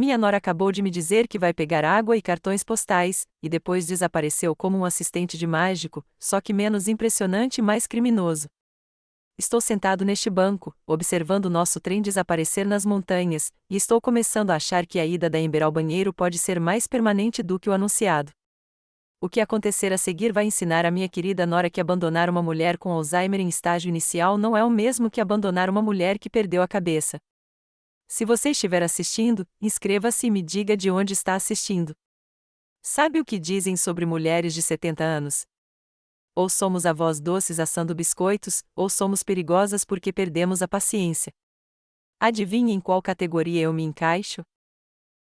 Minha nora acabou de me dizer que vai pegar água e cartões postais, e depois desapareceu como um assistente de mágico, só que menos impressionante e mais criminoso. Estou sentado neste banco, observando nosso trem desaparecer nas montanhas, e estou começando a achar que a ida da Amber ao banheiro pode ser mais permanente do que o anunciado. O que acontecer a seguir vai ensinar a minha querida nora que abandonar uma mulher com Alzheimer em estágio inicial não é o mesmo que abandonar uma mulher que perdeu a cabeça. Se você estiver assistindo, inscreva-se e me diga de onde está assistindo. Sabe o que dizem sobre mulheres de 70 anos? Ou somos avós doces assando biscoitos, ou somos perigosas porque perdemos a paciência. Adivinhe em qual categoria eu me encaixo?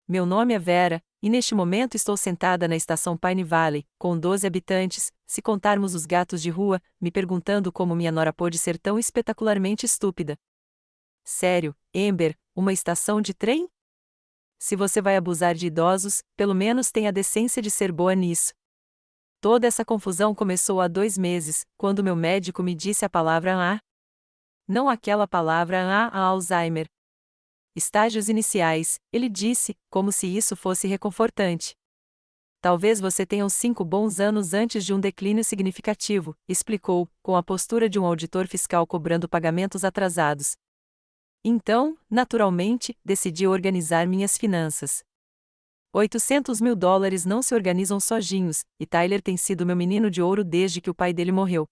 Meu nome é Vera, e neste momento estou sentada na estação Pine Valley, com 12 habitantes, se contarmos os gatos de rua, me perguntando como minha nora pôde ser tão espetacularmente estúpida. Sério, Amber, uma estação de trem? Se você vai abusar de idosos, pelo menos tenha a decência de ser boa nisso. Toda essa confusão começou há 2 meses, quando meu médico me disse a palavra A. Não aquela palavra A Alzheimer. Estágios iniciais, ele disse, como se isso fosse reconfortante. Talvez você tenha uns 5 bons anos antes de um declínio significativo, explicou, com a postura de um auditor fiscal cobrando pagamentos atrasados. Então, naturalmente, decidi organizar minhas finanças. $800.000 não se organizam sozinhos, e Tyler tem sido meu menino de ouro desde que o pai dele morreu.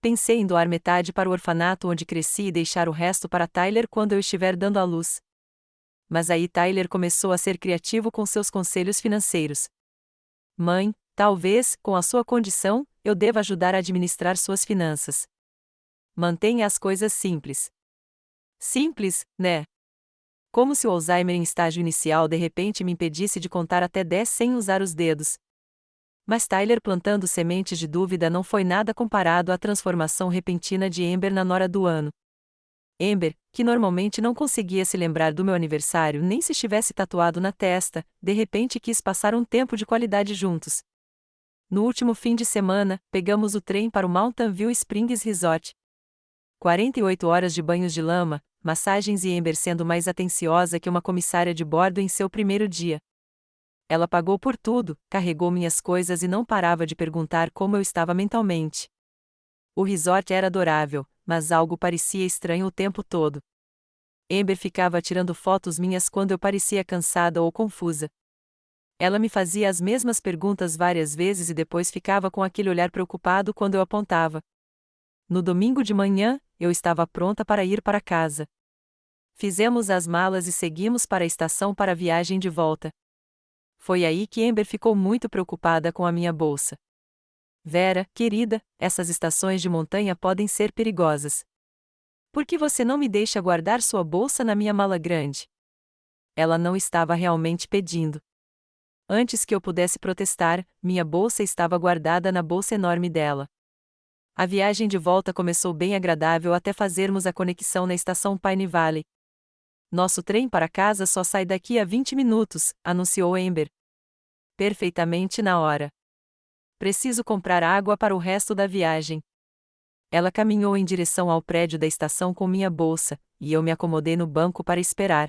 Pensei em doar metade para o orfanato onde cresci e deixar o resto para Tyler quando eu estiver dando à luz. Mas aí Tyler começou a ser criativo com seus conselhos financeiros. Mãe, talvez, com a sua condição, eu deva ajudar a administrar suas finanças. Mantenha as coisas simples. Simples, né? Como se o Alzheimer em estágio inicial de repente me impedisse de contar até 10 sem usar os dedos. Mas Tyler plantando sementes de dúvida não foi nada comparado à transformação repentina de Amber na nora do ano. Amber, que normalmente não conseguia se lembrar do meu aniversário nem se estivesse tatuado na testa, de repente quis passar um tempo de qualidade juntos. No último fim de semana, pegamos o trem para o Mountain View Springs Resort. 48 horas de banhos de lama, massagens e Amber sendo mais atenciosa que uma comissária de bordo em seu primeiro dia. Ela pagou por tudo, carregou minhas coisas e não parava de perguntar como eu estava mentalmente. O resort era adorável, mas algo parecia estranho o tempo todo. Amber ficava tirando fotos minhas quando eu parecia cansada ou confusa. Ela me fazia as mesmas perguntas várias vezes e depois ficava com aquele olhar preocupado quando eu apontava. No domingo de manhã, eu estava pronta para ir para casa. Fizemos as malas e seguimos para a estação para a viagem de volta. Foi aí que Amber ficou muito preocupada com a minha bolsa. Vera, querida, essas estações de montanha podem ser perigosas. Por que você não me deixa guardar sua bolsa na minha mala grande? Ela não estava realmente pedindo. Antes que eu pudesse protestar, minha bolsa estava guardada na bolsa enorme dela. A viagem de volta começou bem agradável até fazermos a conexão na estação Pine Valley. Nosso trem para casa só sai daqui a 20 minutos, anunciou Amber. Perfeitamente na hora. Preciso comprar água para o resto da viagem. Ela caminhou em direção ao prédio da estação com minha bolsa, e eu me acomodei no banco para esperar.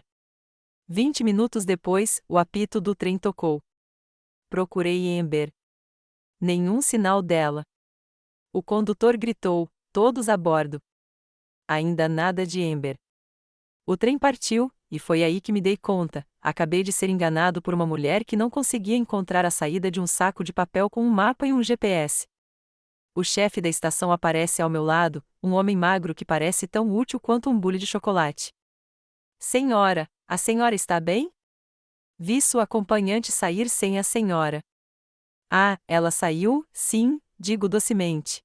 20 minutos depois, o apito do trem tocou. Procurei Amber. Nenhum sinal dela. O condutor gritou: todos a bordo. Ainda nada de Amber. O trem partiu, e foi aí que me dei conta, acabei de ser enganado por uma mulher que não conseguia encontrar a saída de um saco de papel com um mapa e um GPS. O chefe da estação aparece ao meu lado, um homem magro que parece tão útil quanto um bule de chocolate. Senhora, a senhora está bem? Vi sua acompanhante sair sem a senhora. Ah, ela saiu, sim, digo docemente.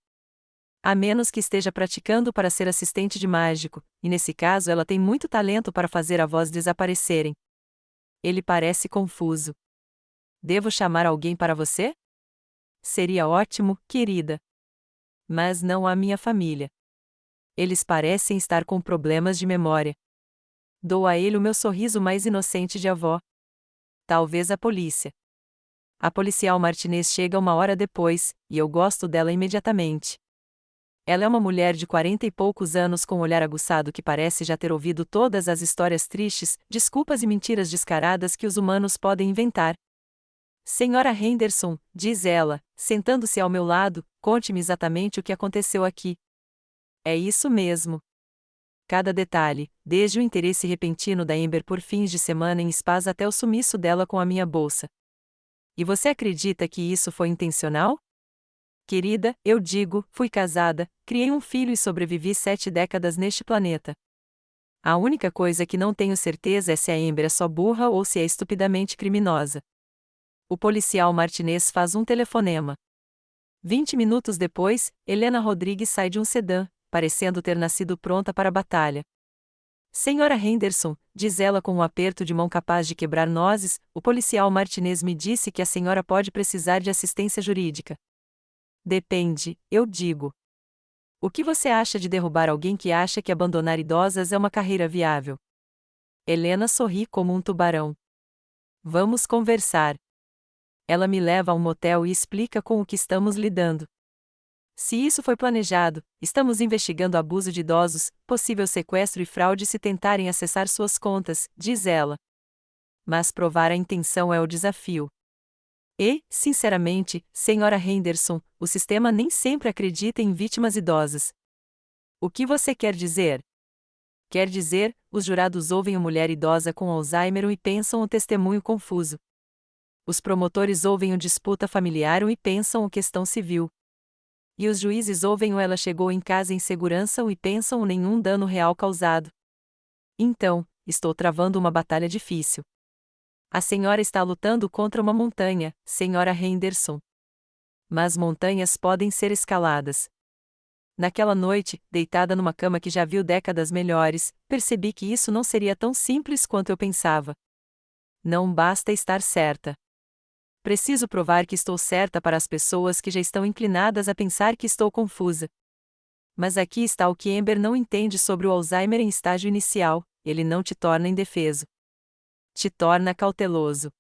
A menos que esteja praticando para ser assistente de mágico, e nesse caso ela tem muito talento para fazer a voz desaparecerem. Ele parece confuso. Devo chamar alguém para você? Seria ótimo, querida. Mas não a minha família. Eles parecem estar com problemas de memória. Dou a ele o meu sorriso mais inocente de avó. Talvez a polícia. A policial Martinez chega 1 hora depois, e eu gosto dela imediatamente. Ela é uma mulher de 40 e poucos anos com um olhar aguçado que parece já ter ouvido todas as histórias tristes, desculpas e mentiras descaradas que os humanos podem inventar. Senhora Henderson, diz ela, sentando-se ao meu lado, conte-me exatamente o que aconteceu aqui. É isso mesmo. Cada detalhe, desde o interesse repentino da Amber por fins de semana em spas até o sumiço dela com a minha bolsa. E você acredita que isso foi intencional? Querida, eu digo, fui casada, criei um filho e sobrevivi 7 décadas neste planeta. A única coisa que não tenho certeza é se a Amber é só burra ou se é estupidamente criminosa. O policial Martinez faz um telefonema. 20 minutos depois, Helena Rodrigues sai de um sedã, parecendo ter nascido pronta para a batalha. Senhora Henderson, diz ela com um aperto de mão capaz de quebrar nozes, o policial Martinez me disse que a senhora pode precisar de assistência jurídica. Depende, eu digo. O que você acha de derrubar alguém que acha que abandonar idosas é uma carreira viável? Helena sorri como um tubarão. Vamos conversar. Ela me leva a um motel e explica com o que estamos lidando. Se isso foi planejado, estamos investigando abuso de idosos, possível sequestro e fraude se tentarem acessar suas contas, diz ela. Mas provar a intenção é o desafio. E, sinceramente, senhora Henderson, o sistema nem sempre acredita em vítimas idosas. O que você quer dizer? Quer dizer, os jurados ouvem a mulher idosa com Alzheimer e pensam o testemunho confuso. Os promotores ouvem o disputa familiar e pensam o questão civil. E os juízes ouvem o ela chegou em casa em segurança e pensam o nenhum dano real causado. Então, estou travando uma batalha difícil. A senhora está lutando contra uma montanha, senhora Henderson. Mas montanhas podem ser escaladas. Naquela noite, deitada numa cama que já viu décadas melhores, percebi que isso não seria tão simples quanto eu pensava. Não basta estar certa. Preciso provar que estou certa para as pessoas que já estão inclinadas a pensar que estou confusa. Mas aqui está o que Amber não entende sobre o Alzheimer em estágio inicial: ele não te torna indefeso. Te torna cauteloso.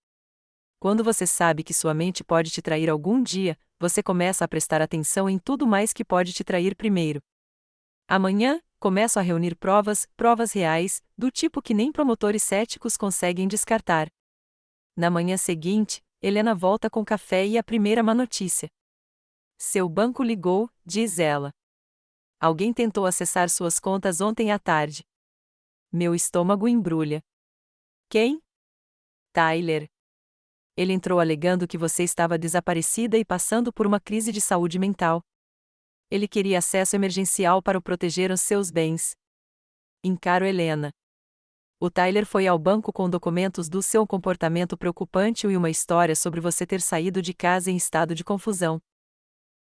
Quando você sabe que sua mente pode te trair algum dia, você começa a prestar atenção em tudo mais que pode te trair primeiro. Amanhã, começo a reunir provas reais, do tipo que nem promotores céticos conseguem descartar. Na manhã seguinte, Helena volta com café e a primeira má notícia. Seu banco ligou, diz ela. Alguém tentou acessar suas contas ontem à tarde. Meu estômago embrulha. Quem? Tyler. Ele entrou alegando que você estava desaparecida e passando por uma crise de saúde mental. Ele queria acesso emergencial para proteger os seus bens. Encaro Helena. O Tyler foi ao banco com documentos do seu comportamento preocupante e uma história sobre você ter saído de casa em estado de confusão.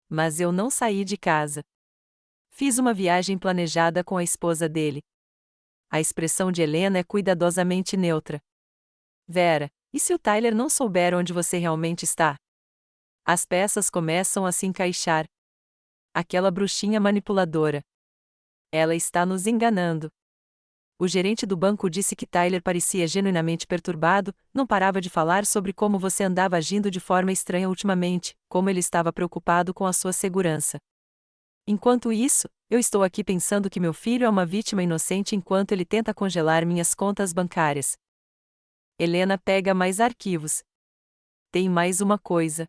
Mas eu não saí de casa. Fiz uma viagem planejada com a esposa dele. A expressão de Helena é cuidadosamente neutra. Vera, e se o Tyler não souber onde você realmente está? As peças começam a se encaixar. Aquela bruxinha manipuladora. Ela está nos enganando. O gerente do banco disse que Tyler parecia genuinamente perturbado, não parava de falar sobre como você andava agindo de forma estranha ultimamente, como ele estava preocupado com a sua segurança. Enquanto isso, eu estou aqui pensando que meu filho é uma vítima inocente enquanto ele tenta congelar minhas contas bancárias. Helena pega mais arquivos. Tem mais uma coisa.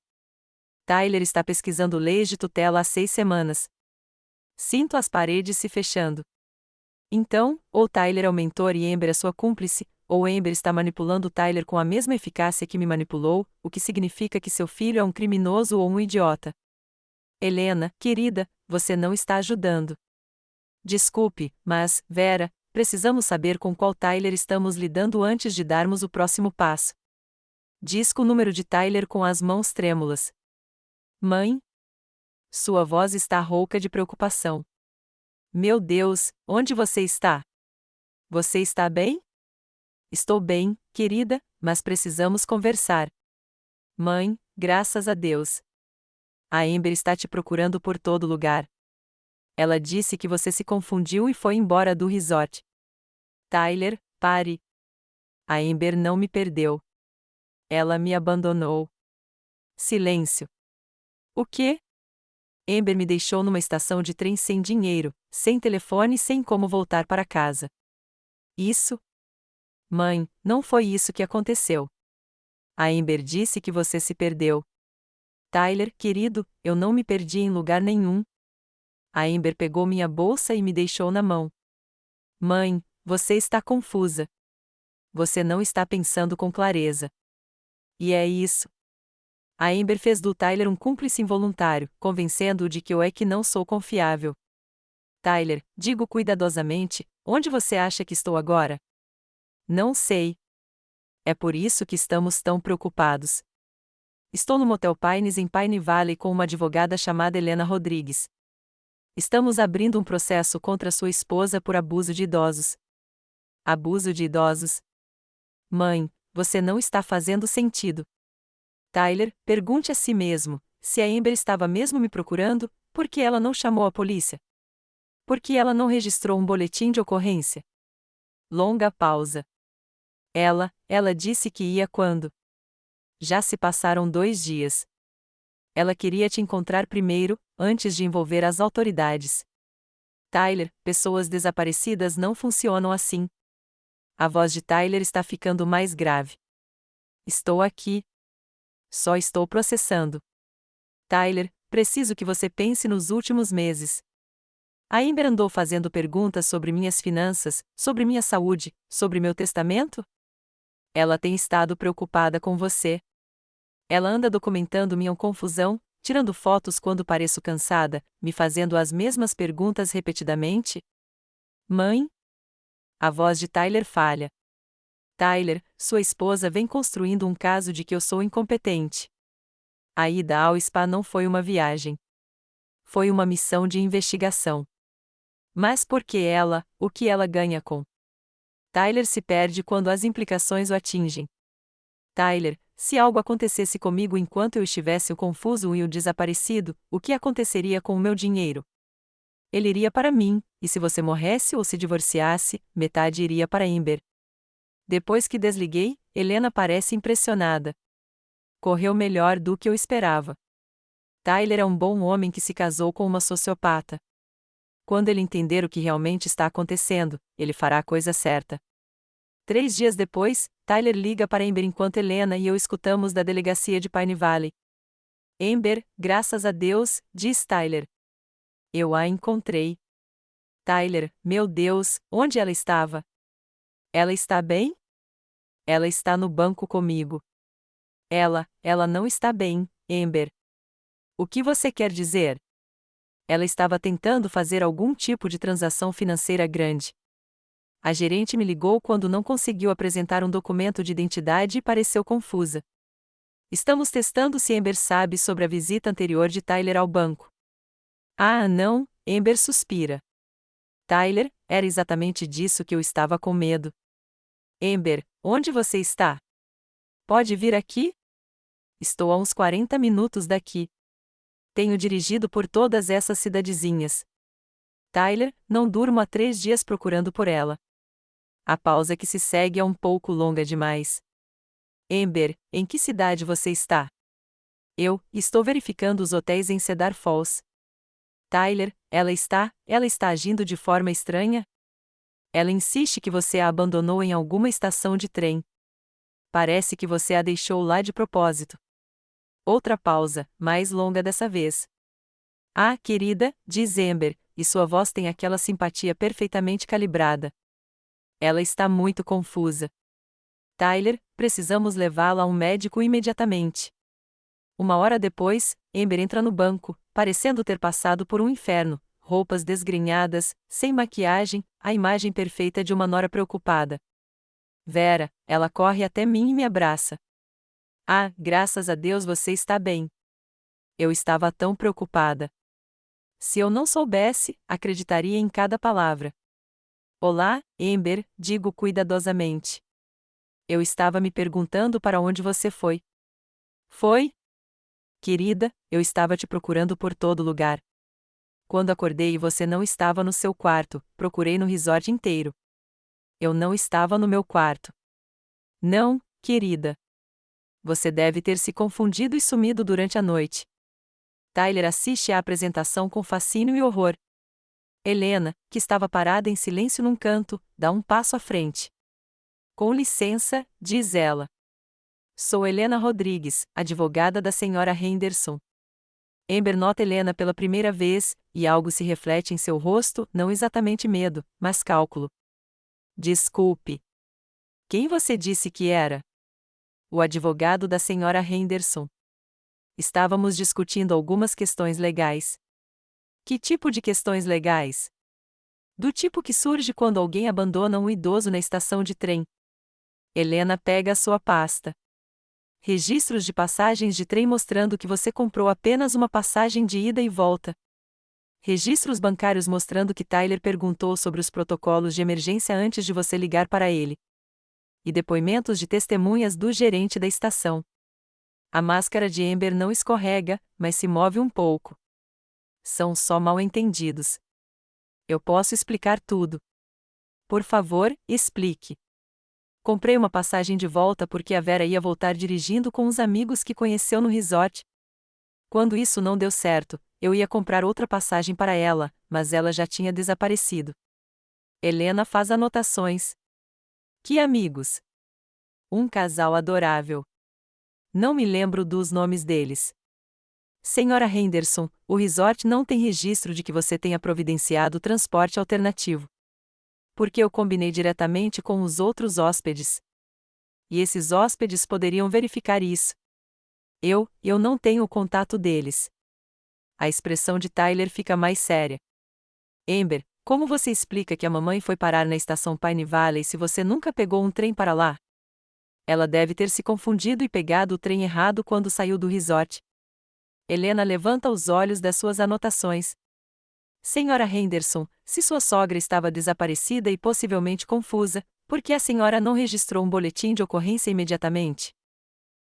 Tyler está pesquisando leis de tutela há 6 semanas. Sinto as paredes se fechando. Então, ou Tyler é o mentor e Amber é sua cúmplice, ou Amber está manipulando Tyler com a mesma eficácia que me manipulou, o que significa que seu filho é um criminoso ou um idiota. Helena, querida, você não está ajudando. Desculpe, mas, Vera, precisamos saber com qual Tyler estamos lidando antes de darmos o próximo passo. Disco o número de Tyler com as mãos trêmulas. Mãe? Sua voz está rouca de preocupação. Meu Deus, onde você está? Você está bem? Estou bem, querida, mas precisamos conversar. Mãe, graças a Deus. A Amber está te procurando por todo lugar. Ela disse que você se confundiu e foi embora do resort. Tyler, pare. A Amber não me perdeu. Ela me abandonou. Silêncio. O quê? Amber me deixou numa estação de trem sem dinheiro, sem telefone e sem como voltar para casa. Isso? Mãe, não foi isso que aconteceu. A Amber disse que você se perdeu. Tyler, querido, eu não me perdi em lugar nenhum. A Amber pegou minha bolsa e me deixou na mão. Mãe, você está confusa. Você não está pensando com clareza. E é isso. A Amber fez do Tyler um cúmplice involuntário, convencendo-o de que eu é que não sou confiável. Tyler, digo cuidadosamente, onde você acha que estou agora? Não sei. É por isso que estamos tão preocupados. Estou no Motel Pines em Pine Valley com uma advogada chamada Helena Rodrigues. Estamos abrindo um processo contra sua esposa por abuso de idosos. Abuso de idosos? Mãe, você não está fazendo sentido. Tyler, pergunte a si mesmo, se a Amber estava mesmo me procurando, por que ela não chamou a polícia? Por que ela não registrou um boletim de ocorrência? Longa pausa. Ela disse que ia quando? Já se passaram 2 dias. Ela queria te encontrar primeiro, antes de envolver as autoridades. Tyler, pessoas desaparecidas não funcionam assim. A voz de Tyler está ficando mais grave. Estou aqui. Só estou processando. Tyler, preciso que você pense nos últimos meses. A Amber andou fazendo perguntas sobre minhas finanças, sobre minha saúde, sobre meu testamento? Ela tem estado preocupada com você. Ela anda documentando minha confusão, tirando fotos quando pareço cansada, me fazendo as mesmas perguntas repetidamente? Mãe? A voz de Tyler falha. Tyler, sua esposa vem construindo um caso de que eu sou incompetente. A ida ao spa não foi uma viagem. Foi uma missão de investigação. Mas por que ela, o que ela ganha com? Tyler se perde quando as implicações o atingem. Tyler, se algo acontecesse comigo enquanto eu estivesse o confuso e o desaparecido, o que aconteceria com o meu dinheiro? Ele iria para mim, e se você morresse ou se divorciasse, metade iria para Amber. Depois que desliguei, Helena parece impressionada. Correu melhor do que eu esperava. Tyler é um bom homem que se casou com uma sociopata. Quando ele entender o que realmente está acontecendo, ele fará a coisa certa. 3 dias depois, Tyler liga para Amber enquanto Helena e eu escutamos da delegacia de Pine Valley. Amber, graças a Deus, diz Tyler. Eu a encontrei. Tyler, meu Deus, onde ela estava? Ela está bem? Ela está no banco comigo. Ela não está bem, Amber. O que você quer dizer? Ela estava tentando fazer algum tipo de transação financeira grande. A gerente me ligou quando não conseguiu apresentar um documento de identidade e pareceu confusa. Estamos testando se Amber sabe sobre a visita anterior de Tyler ao banco. Ah, não, Amber suspira. Tyler, era exatamente disso que eu estava com medo. Amber, onde você está? Pode vir aqui? Estou a uns 40 minutos daqui. Tenho dirigido por todas essas cidadezinhas. Tyler, não durmo há 3 dias procurando por ela. A pausa que se segue é um pouco longa demais. Amber, em que cidade você está? Eu estou verificando os hotéis em Cedar Falls. Tyler, ela está agindo de forma estranha? Ela insiste que você a abandonou em alguma estação de trem. Parece que você a deixou lá de propósito. Outra pausa, mais longa dessa vez. Ah, querida, diz Amber, e sua voz tem aquela simpatia perfeitamente calibrada. Ela está muito confusa. Tyler, precisamos levá-la a um médico imediatamente. 1 hora depois, Amber entra no banco, parecendo ter passado por um inferno, roupas desgrenhadas, sem maquiagem, a imagem perfeita de uma nora preocupada. Vera, ela corre até mim e me abraça. Ah, graças a Deus você está bem. Eu estava tão preocupada. Se eu não soubesse, acreditaria em cada palavra. Olá, Amber, digo cuidadosamente. Eu estava me perguntando para onde você foi. Foi? Querida, eu estava te procurando por todo lugar. Quando acordei e você não estava no seu quarto, procurei no resort inteiro. Eu não estava no meu quarto. Não, querida. Você deve ter se confundido e sumido durante a noite. Tyler assiste à apresentação com fascínio e horror. Helena, que estava parada em silêncio num canto, dá um passo à frente. Com licença, diz ela. Sou Helena Rodrigues, advogada da senhora Henderson. Amber nota Helena pela primeira vez, e algo se reflete em seu rosto, não exatamente medo, mas cálculo. Desculpe. Quem você disse que era? O advogado da senhora Henderson. Estávamos discutindo algumas questões legais. Que tipo de questões legais? Do tipo que surge quando alguém abandona um idoso na estação de trem. Helena pega a sua pasta. Registros de passagens de trem mostrando que você comprou apenas uma passagem de ida e volta. Registros bancários mostrando que Tyler perguntou sobre os protocolos de emergência antes de você ligar para ele. E depoimentos de testemunhas do gerente da estação. A máscara de Amber não escorrega, mas se move um pouco. São só mal-entendidos. Eu posso explicar tudo. Por favor, explique. Comprei uma passagem de volta porque a Vera ia voltar dirigindo com uns amigos que conheceu no resort. Quando isso não deu certo, eu ia comprar outra passagem para ela, mas ela já tinha desaparecido. Helena faz anotações. Que amigos? Um casal adorável. Não me lembro dos nomes deles. Senhora Henderson, o resort não tem registro de que você tenha providenciado transporte alternativo. Porque eu combinei diretamente com os outros hóspedes. E esses hóspedes poderiam verificar isso. Eu não tenho o contato deles. A expressão de Tyler fica mais séria. Amber, como você explica que a mamãe foi parar na estação Pine Valley se você nunca pegou um trem para lá? Ela deve ter se confundido e pegado o trem errado quando saiu do resort. Helena levanta os olhos das suas anotações. Senhora Henderson, se sua sogra estava desaparecida e possivelmente confusa, por que a senhora não registrou um boletim de ocorrência imediatamente?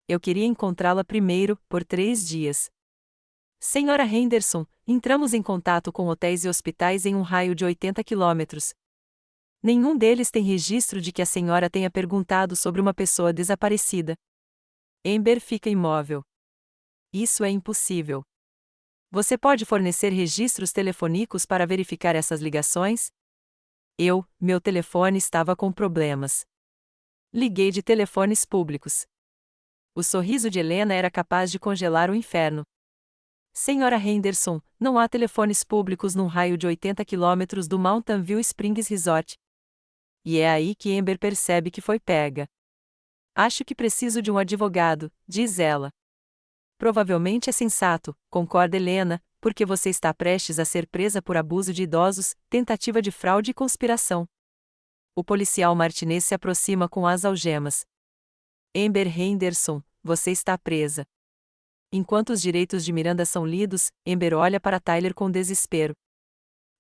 Eu queria encontrá-la primeiro, por 3 dias. Senhora Henderson, entramos em contato com hotéis e hospitais em um raio de 80 quilômetros. Nenhum deles tem registro de que a senhora tenha perguntado sobre uma pessoa desaparecida. Amber fica imóvel. Isso é impossível. Você pode fornecer registros telefônicos para verificar essas ligações? Meu telefone estava com problemas. Liguei de telefones públicos. O sorriso de Helena era capaz de congelar o inferno. Senhora Henderson, não há telefones públicos num raio de 80 quilômetros do Mountain View Springs Resort. E é aí que Amber percebe que foi pega. Acho que preciso de um advogado, diz ela. Provavelmente é sensato, concorda Helena, porque você está prestes a ser presa por abuso de idosos, tentativa de fraude e conspiração. O policial Martinez se aproxima com as algemas. Amber Henderson, você está presa. Enquanto os direitos de Miranda são lidos, Amber olha para Tyler com desespero.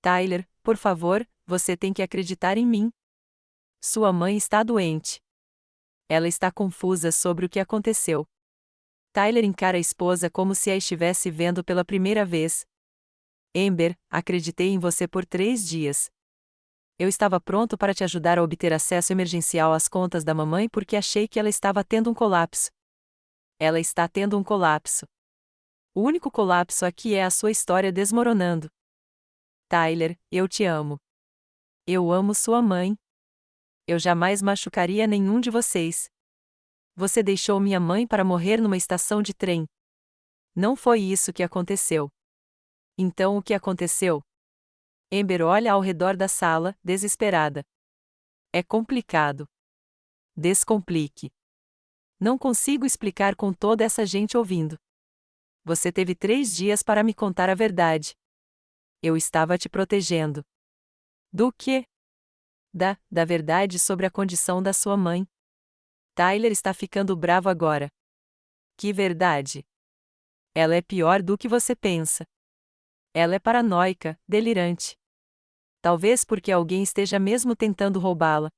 Tyler, por favor, você tem que acreditar em mim. Sua mãe está doente. Ela está confusa sobre o que aconteceu. Tyler encara a esposa como se a estivesse vendo pela primeira vez. Amber, acreditei em você por 3 dias. Eu estava pronto para te ajudar a obter acesso emergencial às contas da mamãe porque achei que ela estava tendo um colapso. Ela está tendo um colapso. O único colapso aqui é a sua história desmoronando. Tyler, eu te amo. Eu amo sua mãe. Eu jamais machucaria nenhum de vocês. Você deixou minha mãe para morrer numa estação de trem. Não foi isso que aconteceu. Então o que aconteceu? Amber olha ao redor da sala, desesperada. É complicado. Descomplique. Não consigo explicar com toda essa gente ouvindo. Você teve 3 dias para me contar a verdade. Eu estava te protegendo. Do quê? Da verdade sobre a condição da sua mãe. Tyler está ficando bravo agora. Que verdade? Ela é pior do que você pensa. Ela é paranoica, delirante. Talvez porque alguém esteja mesmo tentando roubá-la.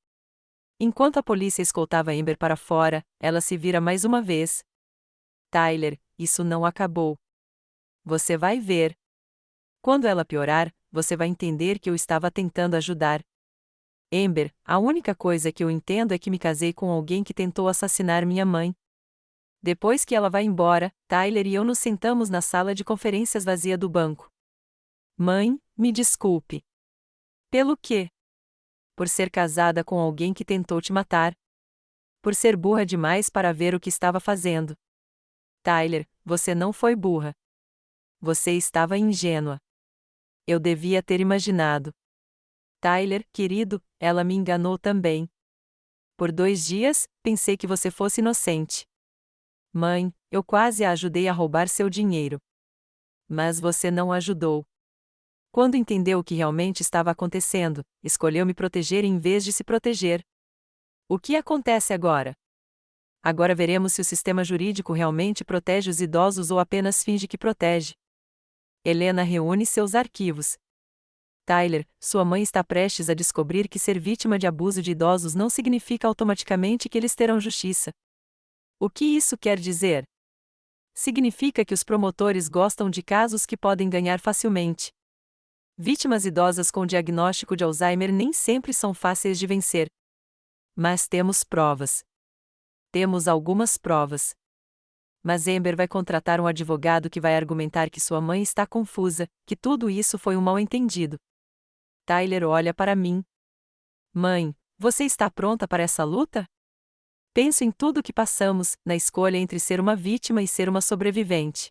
Enquanto a polícia escoltava Amber para fora, ela se vira mais uma vez. Tyler, isso não acabou. Você vai ver. Quando ela piorar, você vai entender que eu estava tentando ajudar. Amber, a única coisa que eu entendo é que me casei com alguém que tentou assassinar minha mãe. Depois que ela vai embora, Tyler e eu nos sentamos na sala de conferências vazia do banco. Mãe, me desculpe. Pelo quê? Por ser casada com alguém que tentou te matar. Por ser burra demais para ver o que estava fazendo. Tyler, você não foi burra. Você estava ingênua. Eu devia ter imaginado. Tyler, querido, ela me enganou também. Por 2 dias, pensei que você fosse inocente. Mãe, eu quase a ajudei a roubar seu dinheiro. Mas você não ajudou. Quando entendeu o que realmente estava acontecendo, escolheu me proteger em vez de se proteger. O que acontece agora? Agora veremos se o sistema jurídico realmente protege os idosos ou apenas finge que protege. Helena reúne seus arquivos. Tyler, sua mãe está prestes a descobrir que ser vítima de abuso de idosos não significa automaticamente que eles terão justiça. O que isso quer dizer? Significa que os promotores gostam de casos que podem ganhar facilmente. Vítimas idosas com diagnóstico de Alzheimer nem sempre são fáceis de vencer. Mas temos provas. Temos algumas provas. Mas Amber vai contratar um advogado que vai argumentar que sua mãe está confusa, que tudo isso foi um mal-entendido. Tyler olha para mim. Mãe, você está pronta para essa luta? Penso em tudo o que passamos, na escolha entre ser uma vítima e ser uma sobrevivente.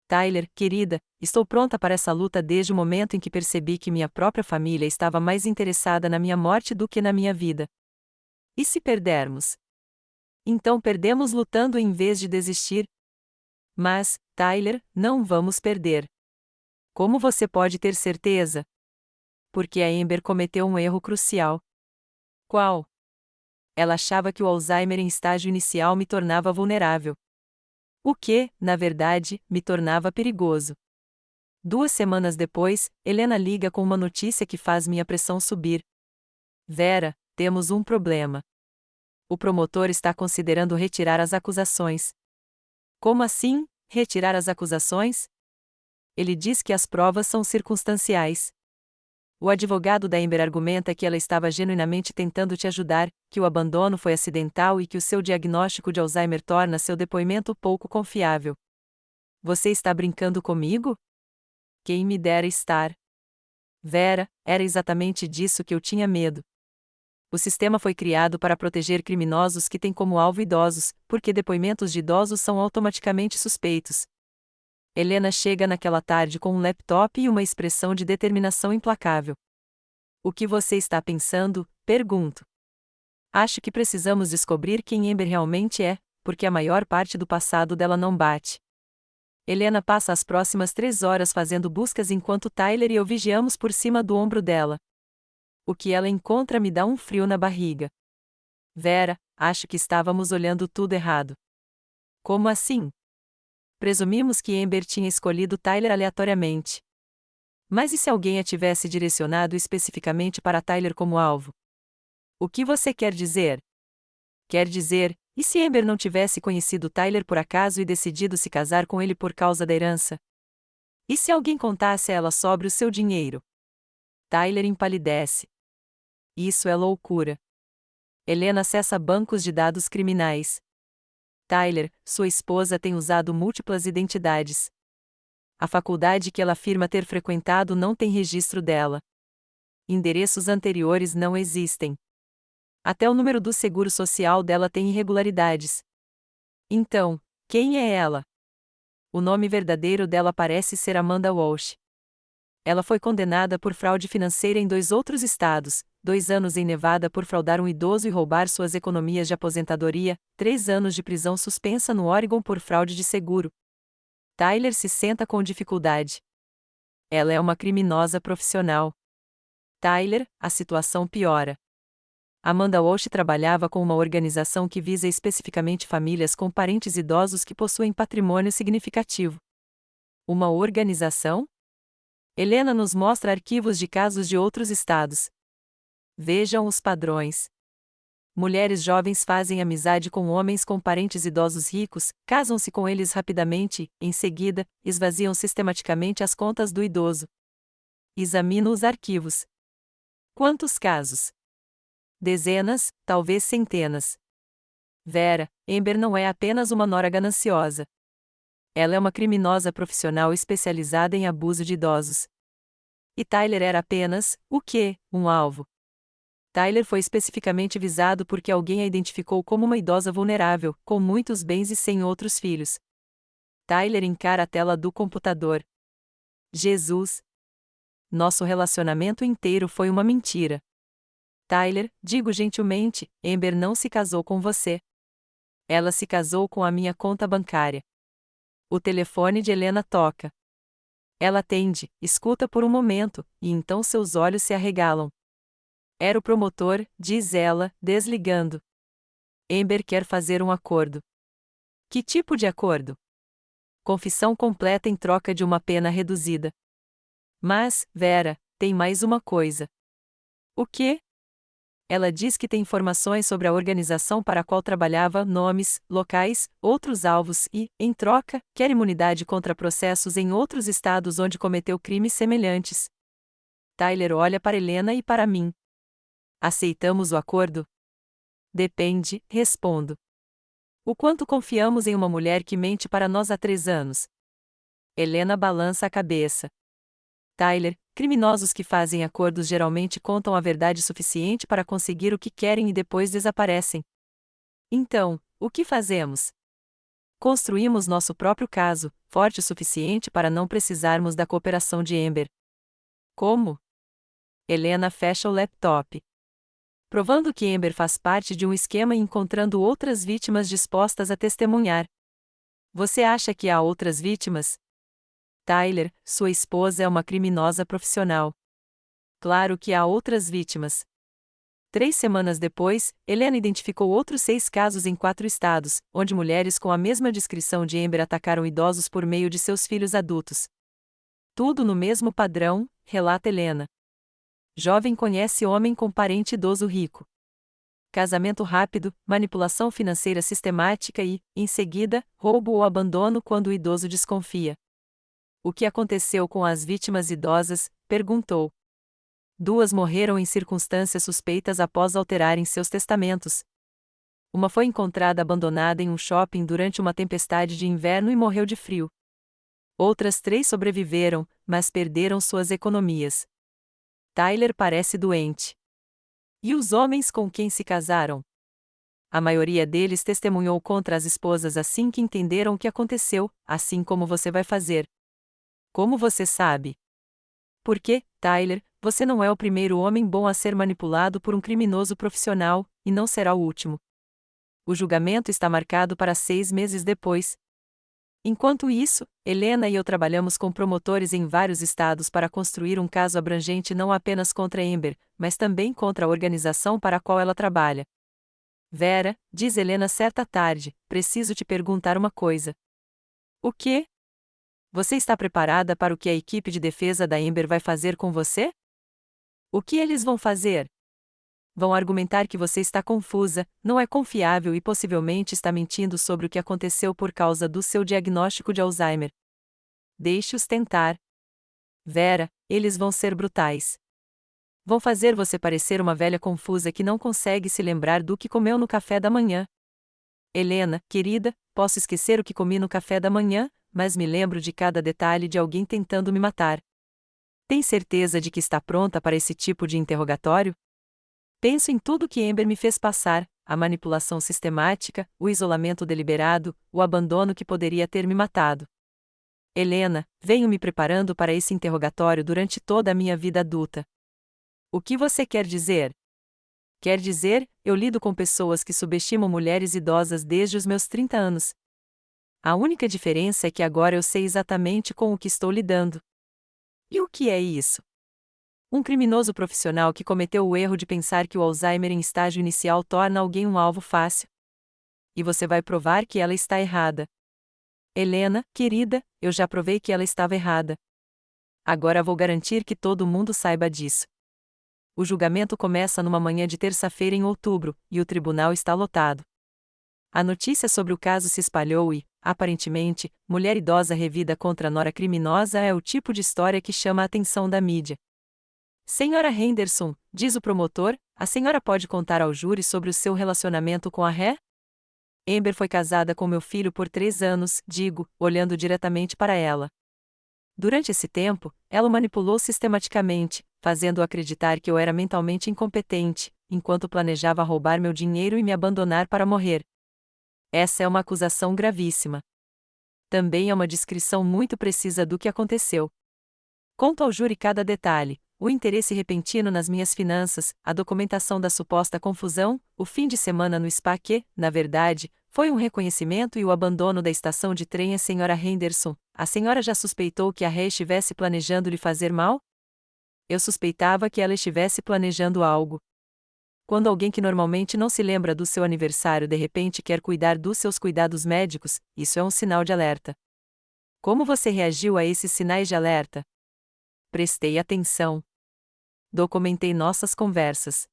Tyler, querida, estou pronta para essa luta desde o momento em que percebi que minha própria família estava mais interessada na minha morte do que na minha vida. E se perdermos? Então perdemos lutando em vez de desistir? Mas, Tyler, não vamos perder. Como você pode ter certeza? Porque a Amber cometeu um erro crucial. Qual? Ela achava que o Alzheimer em estágio inicial me tornava vulnerável. O que, na verdade, me tornava perigoso. 2 semanas depois, Helena liga com uma notícia que faz minha pressão subir. Vera, temos um problema. O promotor está considerando retirar as acusações. Como assim, retirar as acusações? Ele diz que as provas são circunstanciais. O advogado da Amber argumenta que ela estava genuinamente tentando te ajudar, que o abandono foi acidental e que o seu diagnóstico de Alzheimer torna seu depoimento pouco confiável. Você está brincando comigo? Quem me dera estar. Vera, era exatamente disso que eu tinha medo. O sistema foi criado para proteger criminosos que têm como alvo idosos, porque depoimentos de idosos são automaticamente suspeitos. Helena chega naquela tarde com um laptop e uma expressão de determinação implacável. O que você está pensando? Pergunto. Acho que precisamos descobrir quem Amber realmente é, porque a maior parte do passado dela não bate. Helena passa as próximas 3 horas fazendo buscas enquanto Tyler e eu vigiamos por cima do ombro dela. O que ela encontra me dá um frio na barriga. Vera, acho que estávamos olhando tudo errado. Como assim? Presumimos que Amber tinha escolhido Tyler aleatoriamente. Mas e se alguém a tivesse direcionado especificamente para Tyler como alvo? O que você quer dizer? Quer dizer, e se Amber não tivesse conhecido Tyler por acaso e decidido se casar com ele por causa da herança? E se alguém contasse a ela sobre o seu dinheiro? Tyler empalidece. Isso é loucura. Helena acessa bancos de dados criminais. Tyler, sua esposa tem usado múltiplas identidades. A faculdade que ela afirma ter frequentado não tem registro dela. Endereços anteriores não existem. Até o número do seguro social dela tem irregularidades. Então, quem é ela? O nome verdadeiro dela parece ser Amanda Walsh. Ela foi condenada por fraude financeira em 2 outros estados, 2 anos em Nevada por fraudar um idoso e roubar suas economias de aposentadoria, 3 anos de prisão suspensa no Oregon por fraude de seguro. Tyler se senta com dificuldade. Ela é uma criminosa profissional. Tyler, a situação piora. Amanda Walsh trabalhava com uma organização que visa especificamente famílias com parentes idosos que possuem patrimônio significativo. Uma organização? Helena nos mostra arquivos de casos de outros estados. Vejam os padrões. Mulheres jovens fazem amizade com homens com parentes idosos ricos, casam-se com eles rapidamente, em seguida, esvaziam sistematicamente as contas do idoso. Examino os arquivos. Quantos casos? Dezenas, talvez centenas. Vera, Amber não é apenas uma nora gananciosa. Ela é uma criminosa profissional especializada em abuso de idosos. E Tyler era apenas, o quê? Um alvo. Tyler foi especificamente visado porque alguém a identificou como uma idosa vulnerável, com muitos bens e sem outros filhos. Tyler encara a tela do computador. Jesus! Nosso relacionamento inteiro foi uma mentira. Tyler, digo gentilmente, Amber não se casou com você. Ela se casou com a minha conta bancária. O telefone de Helena toca. Ela atende, escuta por um momento, e então seus olhos se arregalam. Era o promotor, diz ela, desligando. Amber quer fazer um acordo. Que tipo de acordo? Confissão completa em troca de uma pena reduzida. Mas, Vera, tem mais uma coisa. O quê? Ela diz que tem informações sobre a organização para a qual trabalhava, nomes, locais, outros alvos e, em troca, quer imunidade contra processos em outros estados onde cometeu crimes semelhantes. Tyler olha para Helena e para mim. Aceitamos o acordo? Depende, respondo. O quanto confiamos em uma mulher que mente para nós há 3 anos? Helena balança a cabeça. Tyler, criminosos que fazem acordos geralmente contam a verdade suficiente para conseguir o que querem e depois desaparecem. Então, o que fazemos? Construímos nosso próprio caso, forte o suficiente para não precisarmos da cooperação de Amber. Como? Helena fecha o laptop. Provando que Amber faz parte de um esquema e encontrando outras vítimas dispostas a testemunhar. Você acha que há outras vítimas? Tyler, sua esposa é uma criminosa profissional. Claro que há outras vítimas. 3 semanas depois, Helena identificou outros 6 casos em 4 estados, onde mulheres com a mesma descrição de Amber atacaram idosos por meio de seus filhos adultos. Tudo no mesmo padrão, relata Helena. Jovem conhece homem com parente idoso rico. Casamento rápido, manipulação financeira sistemática e, em seguida, roubo ou abandono quando o idoso desconfia. O que aconteceu com as vítimas idosas? Perguntou. 2 morreram em circunstâncias suspeitas após alterarem seus testamentos. Uma foi encontrada abandonada em um shopping durante uma tempestade de inverno e morreu de frio. Outras 3 sobreviveram, mas perderam suas economias. Tyler parece doente. E os homens com quem se casaram? A maioria deles testemunhou contra as esposas assim que entenderam o que aconteceu, assim como você vai fazer. Como você sabe? Porque, Tyler, você não é o primeiro homem bom a ser manipulado por um criminoso profissional, e não será o último. O julgamento está marcado para 6 meses depois. Enquanto isso, Helena e eu trabalhamos com promotores em vários estados para construir um caso abrangente não apenas contra Amber, mas também contra a organização para a qual ela trabalha. Vera, diz Helena certa tarde, preciso te perguntar uma coisa. O quê? Você está preparada para o que a equipe de defesa da Amber vai fazer com você? O que eles vão fazer? Vão argumentar que você está confusa, não é confiável e possivelmente está mentindo sobre o que aconteceu por causa do seu diagnóstico de Alzheimer. Deixe-os tentar. Vera, eles vão ser brutais. Vão fazer você parecer uma velha confusa que não consegue se lembrar do que comeu no café da manhã. Helena, querida, posso esquecer o que comi no café da manhã, mas me lembro de cada detalhe de alguém tentando me matar. Tem certeza de que está pronta para esse tipo de interrogatório? Penso em tudo que Amber me fez passar, a manipulação sistemática, o isolamento deliberado, o abandono que poderia ter me matado. Helena, venho me preparando para esse interrogatório durante toda a minha vida adulta. O que você quer dizer? Quer dizer, eu lido com pessoas que subestimam mulheres idosas desde os meus 30 anos. A única diferença é que agora eu sei exatamente com o que estou lidando. E o que é isso? Um criminoso profissional que cometeu o erro de pensar que o Alzheimer em estágio inicial torna alguém um alvo fácil. E você vai provar que ela está errada. Helena, querida, eu já provei que ela estava errada. Agora vou garantir que todo mundo saiba disso. O julgamento começa numa manhã de terça-feira em outubro, e o tribunal está lotado. A notícia sobre o caso se espalhou e, aparentemente, mulher idosa revida contra nora criminosa é o tipo de história que chama a atenção da mídia. Senhora Henderson, diz o promotor, a senhora pode contar ao júri sobre o seu relacionamento com a ré? Amber foi casada com meu filho por 3 anos, digo, olhando diretamente para ela. Durante esse tempo, ela o manipulou sistematicamente, fazendo-o acreditar que eu era mentalmente incompetente, enquanto planejava roubar meu dinheiro e me abandonar para morrer. Essa é uma acusação gravíssima. Também é uma descrição muito precisa do que aconteceu. Conto ao júri cada detalhe: o interesse repentino nas minhas finanças, a documentação da suposta confusão, o fim de semana no spa que, na verdade, foi um reconhecimento e o abandono da estação de trem. A senhora Henderson, a senhora já suspeitou que a Rê estivesse planejando lhe fazer mal? Eu suspeitava que ela estivesse planejando algo. Quando alguém que normalmente não se lembra do seu aniversário de repente quer cuidar dos seus cuidados médicos, isso é um sinal de alerta. Como você reagiu a esses sinais de alerta? Prestei atenção. Documentei nossas conversas.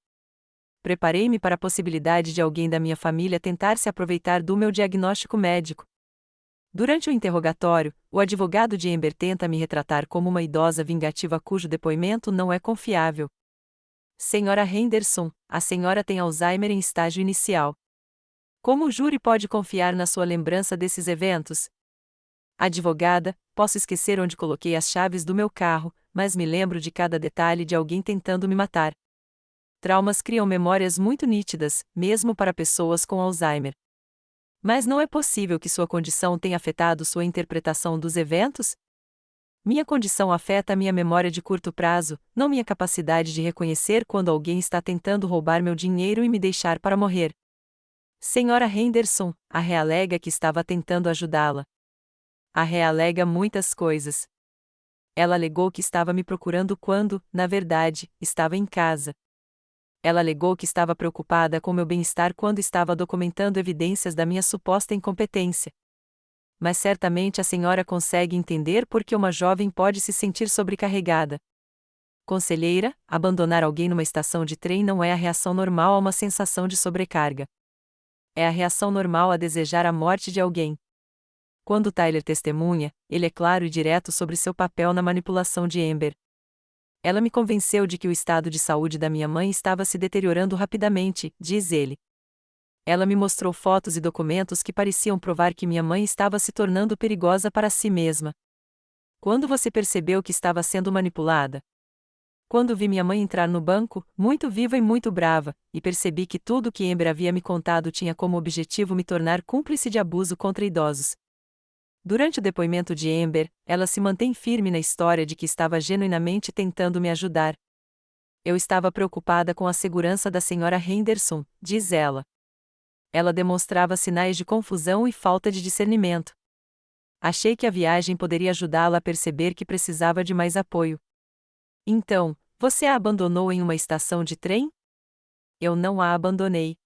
Preparei-me para a possibilidade de alguém da minha família tentar se aproveitar do meu diagnóstico médico. Durante o interrogatório, o advogado de Amber tenta me retratar como uma idosa vingativa cujo depoimento não é confiável. Senhora Henderson, a senhora tem Alzheimer em estágio inicial. Como o júri pode confiar na sua lembrança desses eventos? Advogada, posso esquecer onde coloquei as chaves do meu carro, mas me lembro de cada detalhe de alguém tentando me matar. Traumas criam memórias muito nítidas, mesmo para pessoas com Alzheimer. Mas não é possível que sua condição tenha afetado sua interpretação dos eventos? Minha condição afeta minha memória de curto prazo, não minha capacidade de reconhecer quando alguém está tentando roubar meu dinheiro e me deixar para morrer. Senhora Henderson, a Rê alega que estava tentando ajudá-la. A Rê alega muitas coisas. Ela alegou que estava me procurando quando, na verdade, estava em casa. Ela alegou que estava preocupada com meu bem-estar quando estava documentando evidências da minha suposta incompetência. Mas certamente a senhora consegue entender por que uma jovem pode se sentir sobrecarregada. Conselheira, abandonar alguém numa estação de trem não é a reação normal a uma sensação de sobrecarga. É a reação normal a desejar a morte de alguém. Quando Tyler testemunha, ele é claro e direto sobre seu papel na manipulação de Amber. Ela me convenceu de que o estado de saúde da minha mãe estava se deteriorando rapidamente, diz ele. Ela me mostrou fotos e documentos que pareciam provar que minha mãe estava se tornando perigosa para si mesma. Quando você percebeu que estava sendo manipulada? Quando vi minha mãe entrar no banco, muito viva e muito brava, e percebi que tudo o que Amber havia me contado tinha como objetivo me tornar cúmplice de abuso contra idosos. Durante o depoimento de Amber, ela se mantém firme na história de que estava genuinamente tentando me ajudar. Eu estava preocupada com a segurança da senhora Henderson, diz ela. Ela demonstrava sinais de confusão e falta de discernimento. Achei que a viagem poderia ajudá-la a perceber que precisava de mais apoio. Então, você a abandonou em uma estação de trem? Eu não a abandonei.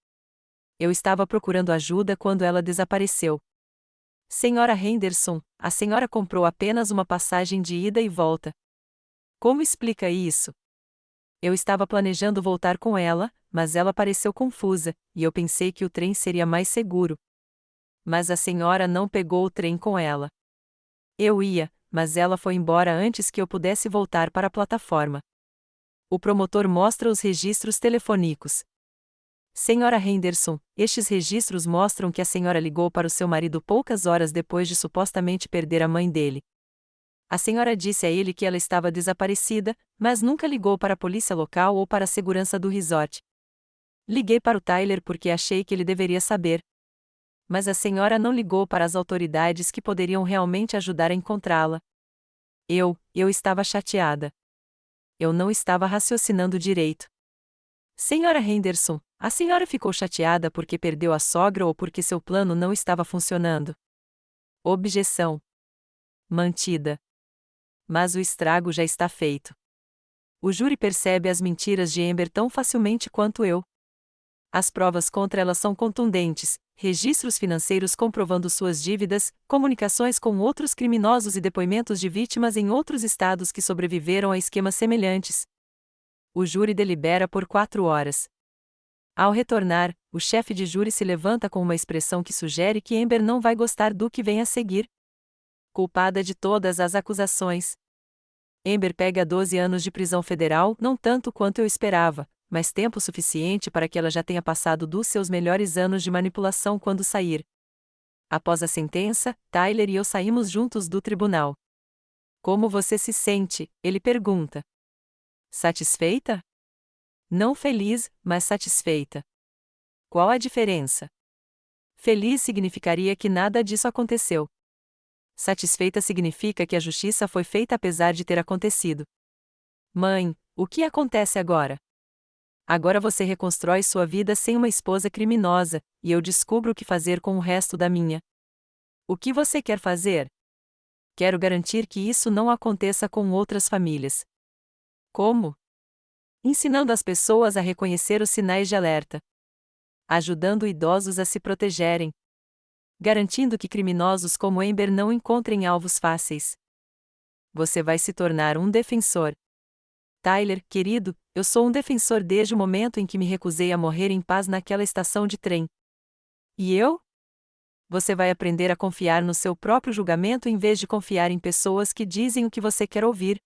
Eu estava procurando ajuda quando ela desapareceu. Senhora Henderson, a senhora comprou apenas uma passagem de ida e volta. Como explica isso? Eu estava planejando voltar com ela, mas ela pareceu confusa, e eu pensei que o trem seria mais seguro. Mas a senhora não pegou o trem com ela. Eu ia, mas ela foi embora antes que eu pudesse voltar para a plataforma. O promotor mostra os registros telefônicos. Senhora Henderson, estes registros mostram que a senhora ligou para o seu marido poucas horas depois de supostamente perder a mãe dele. A senhora disse a ele que ela estava desaparecida, mas nunca ligou para a polícia local ou para a segurança do resort. Liguei para o Tyler porque achei que ele deveria saber. Mas a senhora não ligou para as autoridades que poderiam realmente ajudar a encontrá-la. Eu estava chateada. Eu não estava raciocinando direito. Senhora Henderson, a senhora ficou chateada porque perdeu a sogra ou porque seu plano não estava funcionando? Objeção mantida. Mas o estrago já está feito. O júri percebe as mentiras de Amber tão facilmente quanto eu. As provas contra ela são contundentes: registros financeiros comprovando suas dívidas, comunicações com outros criminosos e depoimentos de vítimas em outros estados que sobreviveram a esquemas semelhantes. O júri delibera por 4 horas. Ao retornar, o chefe de júri se levanta com uma expressão que sugere que Amber não vai gostar do que vem a seguir. Culpada de todas as acusações. Amber pega 12 anos de prisão federal, não tanto quanto eu esperava, mas tempo suficiente para que ela já tenha passado dos seus melhores anos de manipulação quando sair. Após a sentença, Tyler e eu saímos juntos do tribunal. Como você se sente? Ele pergunta. Satisfeita? Não feliz, mas satisfeita. Qual a diferença? Feliz significaria que nada disso aconteceu. Satisfeita significa que a justiça foi feita apesar de ter acontecido. Mãe, o que acontece agora? Agora você reconstrói sua vida sem uma esposa criminosa, e eu descubro o que fazer com o resto da minha. O que você quer fazer? Quero garantir que isso não aconteça com outras famílias. Como? Ensinando as pessoas a reconhecer os sinais de alerta. Ajudando idosos a se protegerem. Garantindo que criminosos como Amber não encontrem alvos fáceis. Você vai se tornar um defensor. Tyler, querido, eu sou um defensor desde o momento em que me recusei a morrer em paz naquela estação de trem. E eu? Você vai aprender a confiar no seu próprio julgamento em vez de confiar em pessoas que dizem o que você quer ouvir.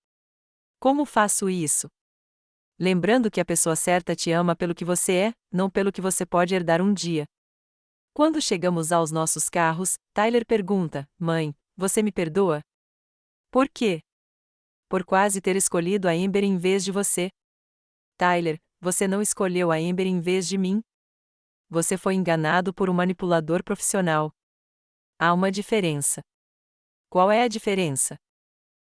Como faço isso? Lembrando que a pessoa certa te ama pelo que você é, não pelo que você pode herdar um dia. Quando chegamos aos nossos carros, Tyler pergunta: Mãe, você me perdoa? Por quê? Por quase ter escolhido a Amber em vez de você. Tyler, você não escolheu a Amber em vez de mim? Você foi enganado por um manipulador profissional. Há uma diferença. Qual é a diferença?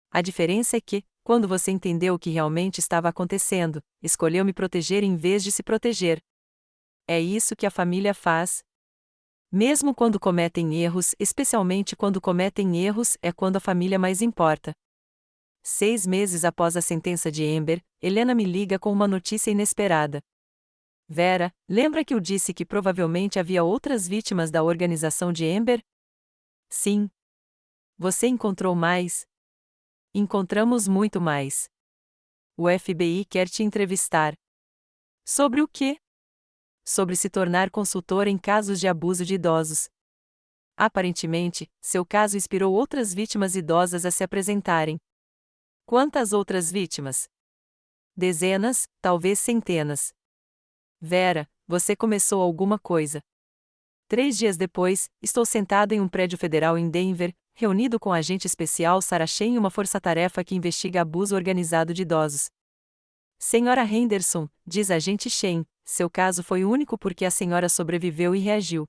A diferença é que, quando você entendeu o que realmente estava acontecendo, escolheu me proteger em vez de se proteger. É isso que a família faz. Mesmo quando cometem erros, especialmente quando cometem erros, é quando a família mais importa. 6 meses após a sentença de Amber, Helena me liga com uma notícia inesperada. Vera, lembra que eu disse que provavelmente havia outras vítimas da organização de Amber? Sim. Você encontrou mais? Encontramos muito mais. O FBI quer te entrevistar. Sobre o quê? Sobre se tornar consultor em casos de abuso de idosos. Aparentemente, seu caso inspirou outras vítimas idosas a se apresentarem. Quantas outras vítimas? Dezenas, talvez centenas. Vera, você começou alguma coisa. 3 dias depois, estou sentado em um prédio federal em Denver, reunido com a agente especial Sarah Shen e uma força-tarefa que investiga abuso organizado de idosos. Senhora Henderson, diz a agente Shen, seu caso foi único porque a senhora sobreviveu e reagiu.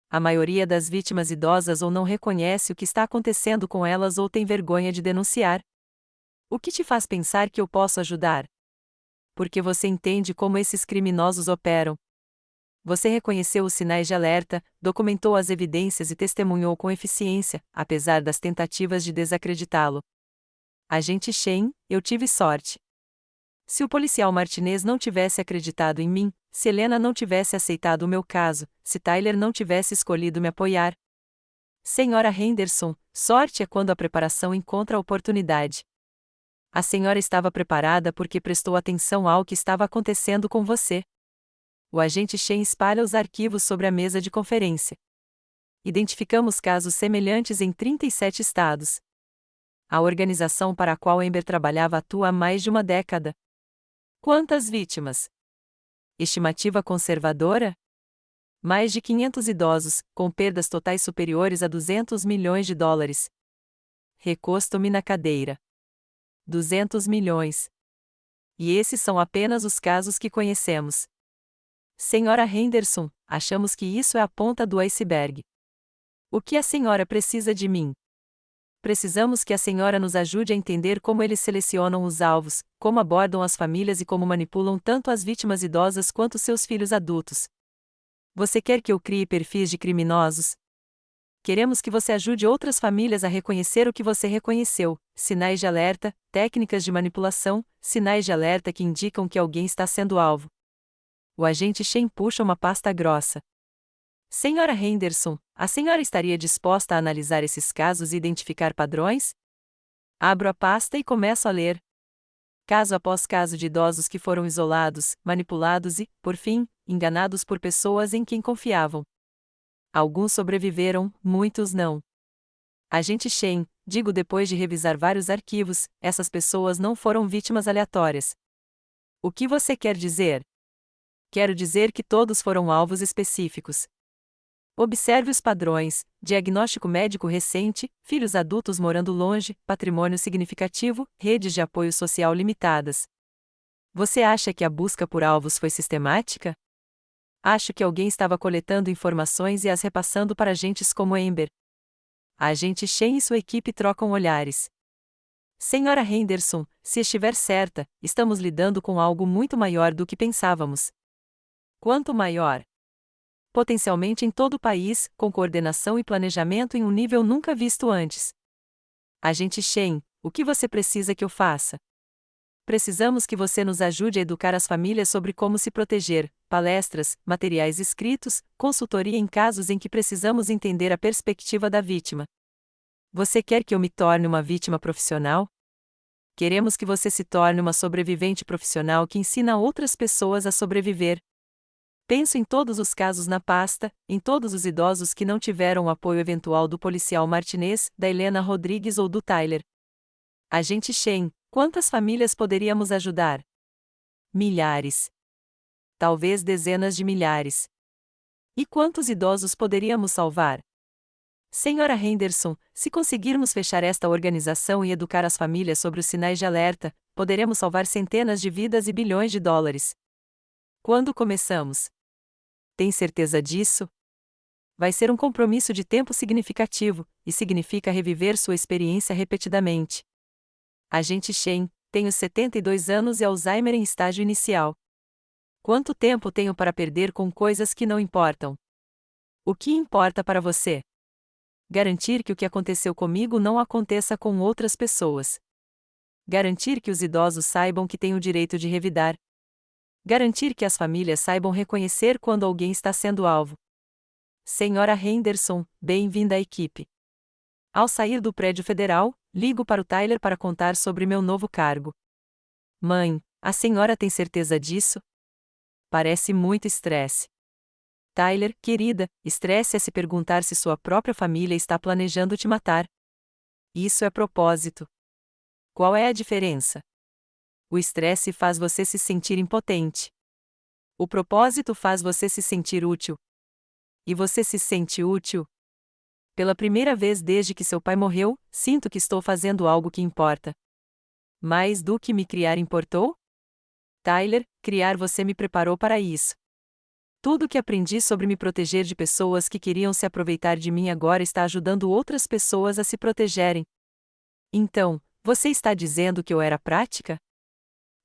A maioria das vítimas idosas ou não reconhece o que está acontecendo com elas ou tem vergonha de denunciar. O que te faz pensar que eu posso ajudar? Porque você entende como esses criminosos operam. Você reconheceu os sinais de alerta, documentou as evidências e testemunhou com eficiência, apesar das tentativas de desacreditá-lo. Agente Shen, eu tive sorte. Se o policial Martinez não tivesse acreditado em mim, se Helena não tivesse aceitado o meu caso, se Tyler não tivesse escolhido me apoiar. Senhora Henderson, sorte é quando a preparação encontra a oportunidade. A senhora estava preparada porque prestou atenção ao que estava acontecendo com você. O agente Shen espalha os arquivos sobre a mesa de conferência. Identificamos casos semelhantes em 37 estados. A organização para a qual Amber trabalhava atua há mais de uma década. Quantas vítimas? Estimativa conservadora? Mais de 500 idosos, com perdas totais superiores a 200 milhões de dólares. Recosto-me na cadeira. 200 milhões. E esses são apenas os casos que conhecemos. Senhora Henderson, achamos que isso é a ponta do iceberg. O que a senhora precisa de mim? Precisamos que a senhora nos ajude a entender como eles selecionam os alvos, como abordam as famílias e como manipulam tanto as vítimas idosas quanto seus filhos adultos. Você quer que eu crie perfis de criminosos? Queremos que você ajude outras famílias a reconhecer o que você reconheceu, sinais de alerta, técnicas de manipulação, sinais de alerta que indicam que alguém está sendo alvo. O agente Shen puxa uma pasta grossa. Senhora Henderson, a senhora estaria disposta a analisar esses casos e identificar padrões? Abro a pasta e começo a ler. Caso após caso de idosos que foram isolados, manipulados e, por fim, enganados por pessoas em quem confiavam. Alguns sobreviveram, muitos não. Agente Shen, digo depois de revisar vários arquivos, essas pessoas não foram vítimas aleatórias. O que você quer dizer? Quero dizer que todos foram alvos específicos. Observe os padrões: diagnóstico médico recente, filhos adultos morando longe, patrimônio significativo, redes de apoio social limitadas. Você acha que a busca por alvos foi sistemática? Acho que alguém estava coletando informações e as repassando para agentes como Amber. A agente Shen e sua equipe trocam olhares. Senhora Henderson, se estiver certa, estamos lidando com algo muito maior do que pensávamos. Quanto maior? Potencialmente em todo o país, com coordenação e planejamento em um nível nunca visto antes. Agente Shen, o que você precisa que eu faça? Precisamos que você nos ajude a educar as famílias sobre como se proteger, palestras, materiais escritos, consultoria em casos em que precisamos entender a perspectiva da vítima. Você quer que eu me torne uma vítima profissional? Queremos que você se torne uma sobrevivente profissional que ensina outras pessoas a sobreviver. Penso em todos os casos na pasta, em todos os idosos que não tiveram o apoio eventual do policial Martinez, da Helena Rodrigues ou do Tyler. Agente Shen, quantas famílias poderíamos ajudar? Milhares. Talvez dezenas de milhares. E quantos idosos poderíamos salvar? Senhora Henderson, se conseguirmos fechar esta organização e educar as famílias sobre os sinais de alerta, poderemos salvar centenas de vidas e bilhões de dólares. Quando começamos? Tem certeza disso? Vai ser um compromisso de tempo significativo, e significa reviver sua experiência repetidamente. Agente Shen, tenho 72 anos e Alzheimer em estágio inicial. Quanto tempo tenho para perder com coisas que não importam? O que importa para você? Garantir que o que aconteceu comigo não aconteça com outras pessoas. Garantir que os idosos saibam que têm o direito de revidar. Garantir que as famílias saibam reconhecer quando alguém está sendo alvo. Senhora Henderson, bem-vinda à equipe. Ao sair do prédio federal, ligo para o Tyler para contar sobre meu novo cargo. Mãe, a senhora tem certeza disso? Parece muito estresse. Tyler, querida, estresse é se perguntar se sua própria família está planejando te matar. Isso é propósito. Qual é a diferença? O estresse faz você se sentir impotente. O propósito faz você se sentir útil. E você se sente útil? Pela primeira vez desde que seu pai morreu, sinto que estou fazendo algo que importa. Mais do que me criar importou? Tyler, criar você me preparou para isso. Tudo o que aprendi sobre me proteger de pessoas que queriam se aproveitar de mim agora está ajudando outras pessoas a se protegerem. Então, você está dizendo que eu era prática?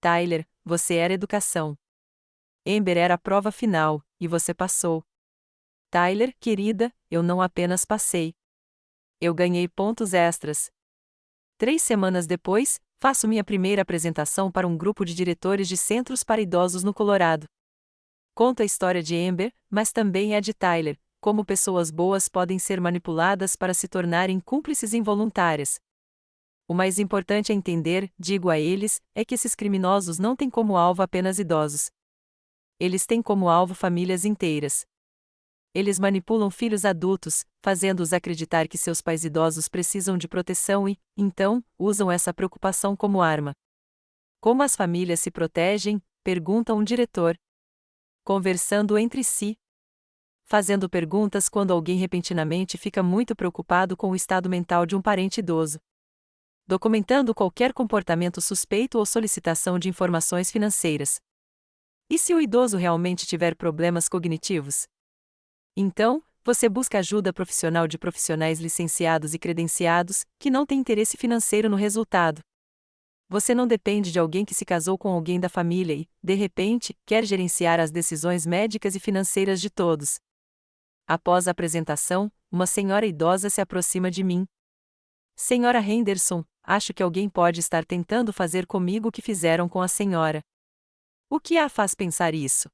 Tyler, você era educação. Amber era a prova final, e você passou. Tyler, querida, eu não apenas passei. Eu ganhei pontos extras. 3 semanas depois, faço minha primeira apresentação para um grupo de diretores de centros para idosos no Colorado. Conto a história de Amber, mas também a de Tyler, como pessoas boas podem ser manipuladas para se tornarem cúmplices involuntárias. O mais importante a entender, digo a eles, é que esses criminosos não têm como alvo apenas idosos. Eles têm como alvo famílias inteiras. Eles manipulam filhos adultos, fazendo-os acreditar que seus pais idosos precisam de proteção e, então, usam essa preocupação como arma. Como as famílias se protegem? Pergunta um diretor. Conversando entre si. Fazendo perguntas quando alguém repentinamente fica muito preocupado com o estado mental de um parente idoso. Documentando qualquer comportamento suspeito ou solicitação de informações financeiras. E se o idoso realmente tiver problemas cognitivos? Então, você busca ajuda profissional de profissionais licenciados e credenciados, que não têm interesse financeiro no resultado. Você não depende de alguém que se casou com alguém da família e, de repente, quer gerenciar as decisões médicas e financeiras de todos. Após a apresentação, uma senhora idosa se aproxima de mim. Senhora Henderson, acho que alguém pode estar tentando fazer comigo o que fizeram com a senhora. O que a faz pensar isso?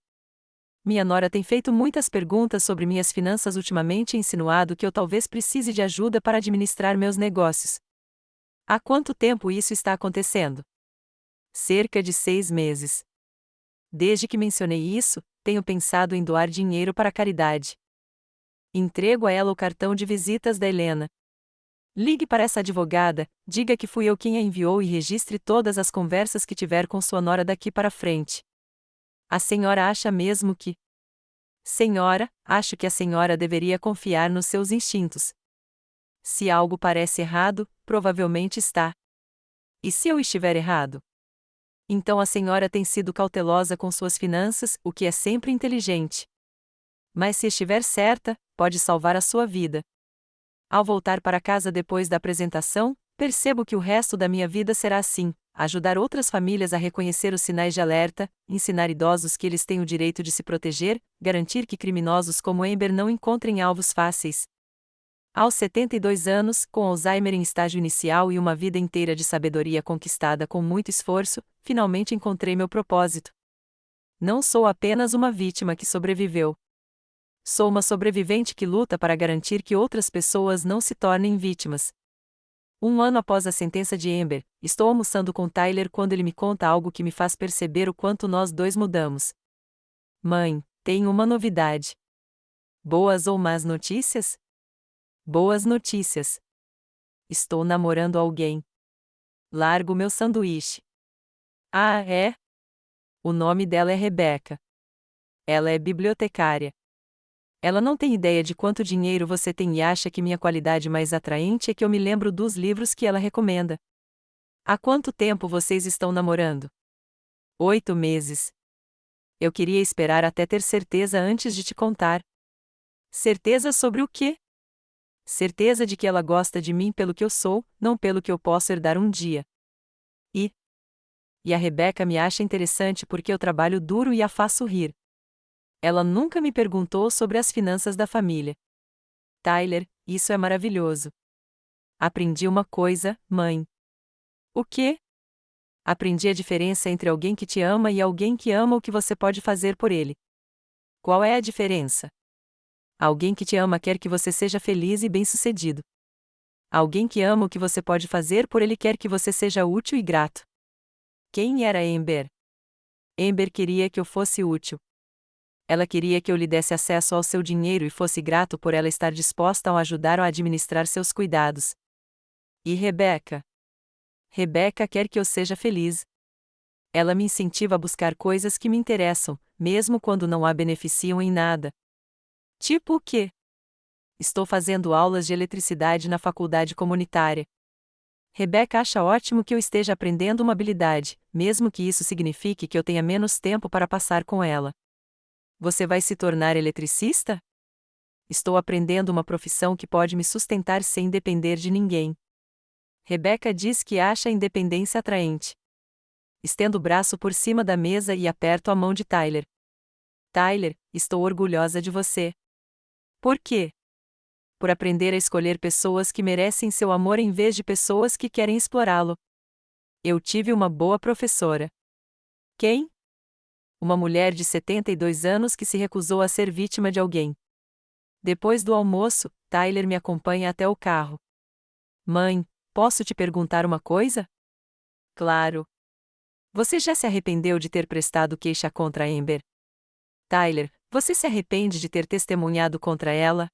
Minha nora tem feito muitas perguntas sobre minhas finanças ultimamente e insinuado que eu talvez precise de ajuda para administrar meus negócios. Há quanto tempo isso está acontecendo? Cerca de 6 meses. Desde que mencionei isso, tenho pensado em doar dinheiro para a caridade. Entrego a ela o cartão de visitas da Helena. Ligue para essa advogada, diga que fui eu quem a enviou e registre todas as conversas que tiver com sua nora daqui para frente. A senhora acha mesmo que Senhora, acho que a senhora deveria confiar nos seus instintos. Se algo parece errado, provavelmente está. E se eu estiver errado? Então a senhora tem sido cautelosa com suas finanças, o que é sempre inteligente. Mas se estiver certa, pode salvar a sua vida. Ao voltar para casa depois da apresentação, percebo que o resto da minha vida será assim: ajudar outras famílias a reconhecer os sinais de alerta, ensinar idosos que eles têm o direito de se proteger, garantir que criminosos como Amber não encontrem alvos fáceis. Aos 72 anos, com Alzheimer em estágio inicial e uma vida inteira de sabedoria conquistada com muito esforço, finalmente encontrei meu propósito. Não sou apenas uma vítima que sobreviveu. Sou uma sobrevivente que luta para garantir que outras pessoas não se tornem vítimas. Um ano após a sentença de Amber, estou almoçando com Tyler quando ele me conta algo que me faz perceber o quanto nós dois mudamos. Mãe, tenho uma novidade. Boas ou más notícias? Boas notícias. Estou namorando alguém. Largo meu sanduíche. Ah, é? O nome dela é Rebecca. Ela é bibliotecária. Ela não tem ideia de quanto dinheiro você tem e acha que minha qualidade mais atraente é que eu me lembro dos livros que ela recomenda. Há quanto tempo vocês estão namorando? 8 meses. Eu queria esperar até ter certeza antes de te contar. Certeza sobre o quê? Certeza de que ela gosta de mim pelo que eu sou, não pelo que eu posso herdar um dia. E a Rebecca me acha interessante porque eu trabalho duro e a faço rir. Ela nunca me perguntou sobre as finanças da família. Tyler, isso é maravilhoso. Aprendi uma coisa, mãe. O quê? Aprendi a diferença entre alguém que te ama e alguém que ama o que você pode fazer por ele. Qual é a diferença? Alguém que te ama quer que você seja feliz e bem-sucedido. Alguém que ama o que você pode fazer por ele quer que você seja útil e grato. Quem era Amber? Amber queria que eu fosse útil. Ela queria que eu lhe desse acesso ao seu dinheiro e fosse grato por ela estar disposta a ajudar a administrar seus cuidados. E Rebecca? Rebecca quer que eu seja feliz. Ela me incentiva a buscar coisas que me interessam, mesmo quando não a beneficiam em nada. Tipo o quê? Estou fazendo aulas de eletricidade na faculdade comunitária. Rebecca acha ótimo que eu esteja aprendendo uma habilidade, mesmo que isso signifique que eu tenha menos tempo para passar com ela. Você vai se tornar eletricista? Estou aprendendo uma profissão que pode me sustentar sem depender de ninguém. Rebecca diz que acha a independência atraente. Estendo o braço por cima da mesa e aperto a mão de Tyler. Tyler, estou orgulhosa de você. Por quê? Por aprender a escolher pessoas que merecem seu amor em vez de pessoas que querem explorá-lo. Eu tive uma boa professora. Quem? Uma mulher de 72 anos que se recusou a ser vítima de alguém. Depois do almoço, Tyler me acompanha até o carro. Mãe, posso te perguntar uma coisa? Claro. Você já se arrependeu de ter prestado queixa contra Amber? Tyler, você se arrepende de ter testemunhado contra ela?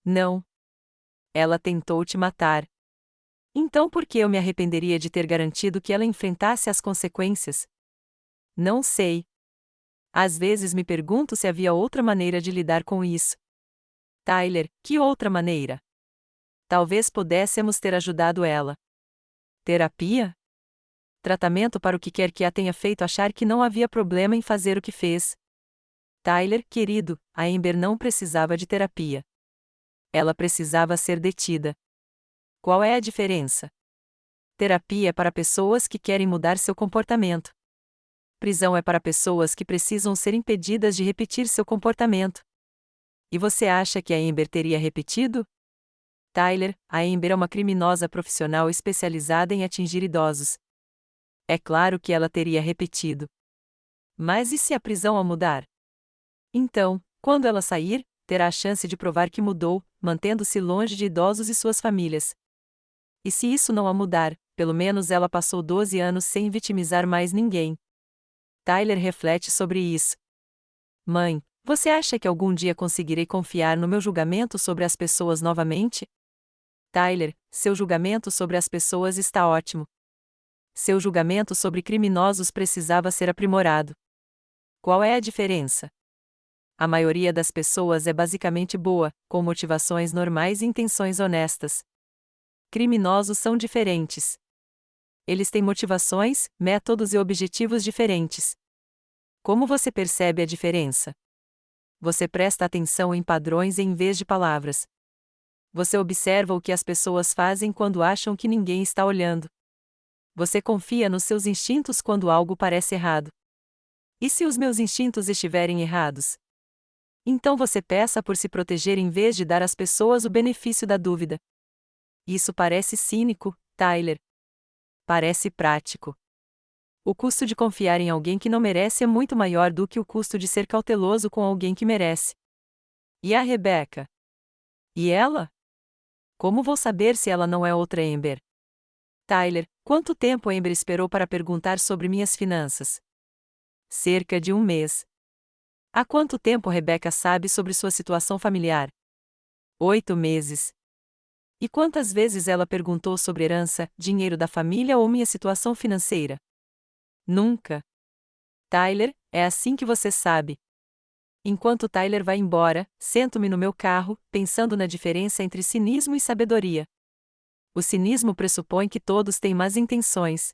Não. Ela tentou te matar. Então por que eu me arrependeria de ter garantido que ela enfrentasse as consequências? Não sei. Às vezes me pergunto se havia outra maneira de lidar com isso. Tyler, que outra maneira? Talvez pudéssemos ter ajudado ela. Terapia? Tratamento para o que quer que a tenha feito achar que não havia problema em fazer o que fez. Tyler, querido, a Amber não precisava de terapia. Ela precisava ser detida. Qual é a diferença? Terapia é para pessoas que querem mudar seu comportamento. Prisão é para pessoas que precisam ser impedidas de repetir seu comportamento. E você acha que a Amber teria repetido? Tyler, a Amber é uma criminosa profissional especializada em atingir idosos. É claro que ela teria repetido. Mas e se a prisão a mudar? Então, quando ela sair, terá a chance de provar que mudou, mantendo-se longe de idosos e suas famílias. E se isso não a mudar, pelo menos ela passou 12 anos sem vitimizar mais ninguém. Tyler reflete sobre isso. Mãe, você acha que algum dia conseguirei confiar no meu julgamento sobre as pessoas novamente? Tyler, seu julgamento sobre as pessoas está ótimo. Seu julgamento sobre criminosos precisava ser aprimorado. Qual é a diferença? A maioria das pessoas é basicamente boa, com motivações normais e intenções honestas. Criminosos são diferentes. Eles têm motivações, métodos e objetivos diferentes. Como você percebe a diferença? Você presta atenção em padrões em vez de palavras. Você observa o que as pessoas fazem quando acham que ninguém está olhando. Você confia nos seus instintos quando algo parece errado. E se os meus instintos estiverem errados? Então você peça por se proteger em vez de dar às pessoas o benefício da dúvida. Isso parece cínico, Tyler. Parece prático. O custo de confiar em alguém que não merece é muito maior do que o custo de ser cauteloso com alguém que merece. E a Rebecca? E ela? Como vou saber se ela não é outra Amber? Tyler, quanto tempo Amber esperou para perguntar sobre minhas finanças? Cerca de 1 mês. Há quanto tempo Rebecca sabe sobre sua situação familiar? 8 meses. E quantas vezes ela perguntou sobre herança, dinheiro da família ou minha situação financeira? Nunca. Tyler, é assim que você sabe. Enquanto Tyler vai embora, sento-me no meu carro, pensando na diferença entre cinismo e sabedoria. O cinismo pressupõe que todos têm más intenções.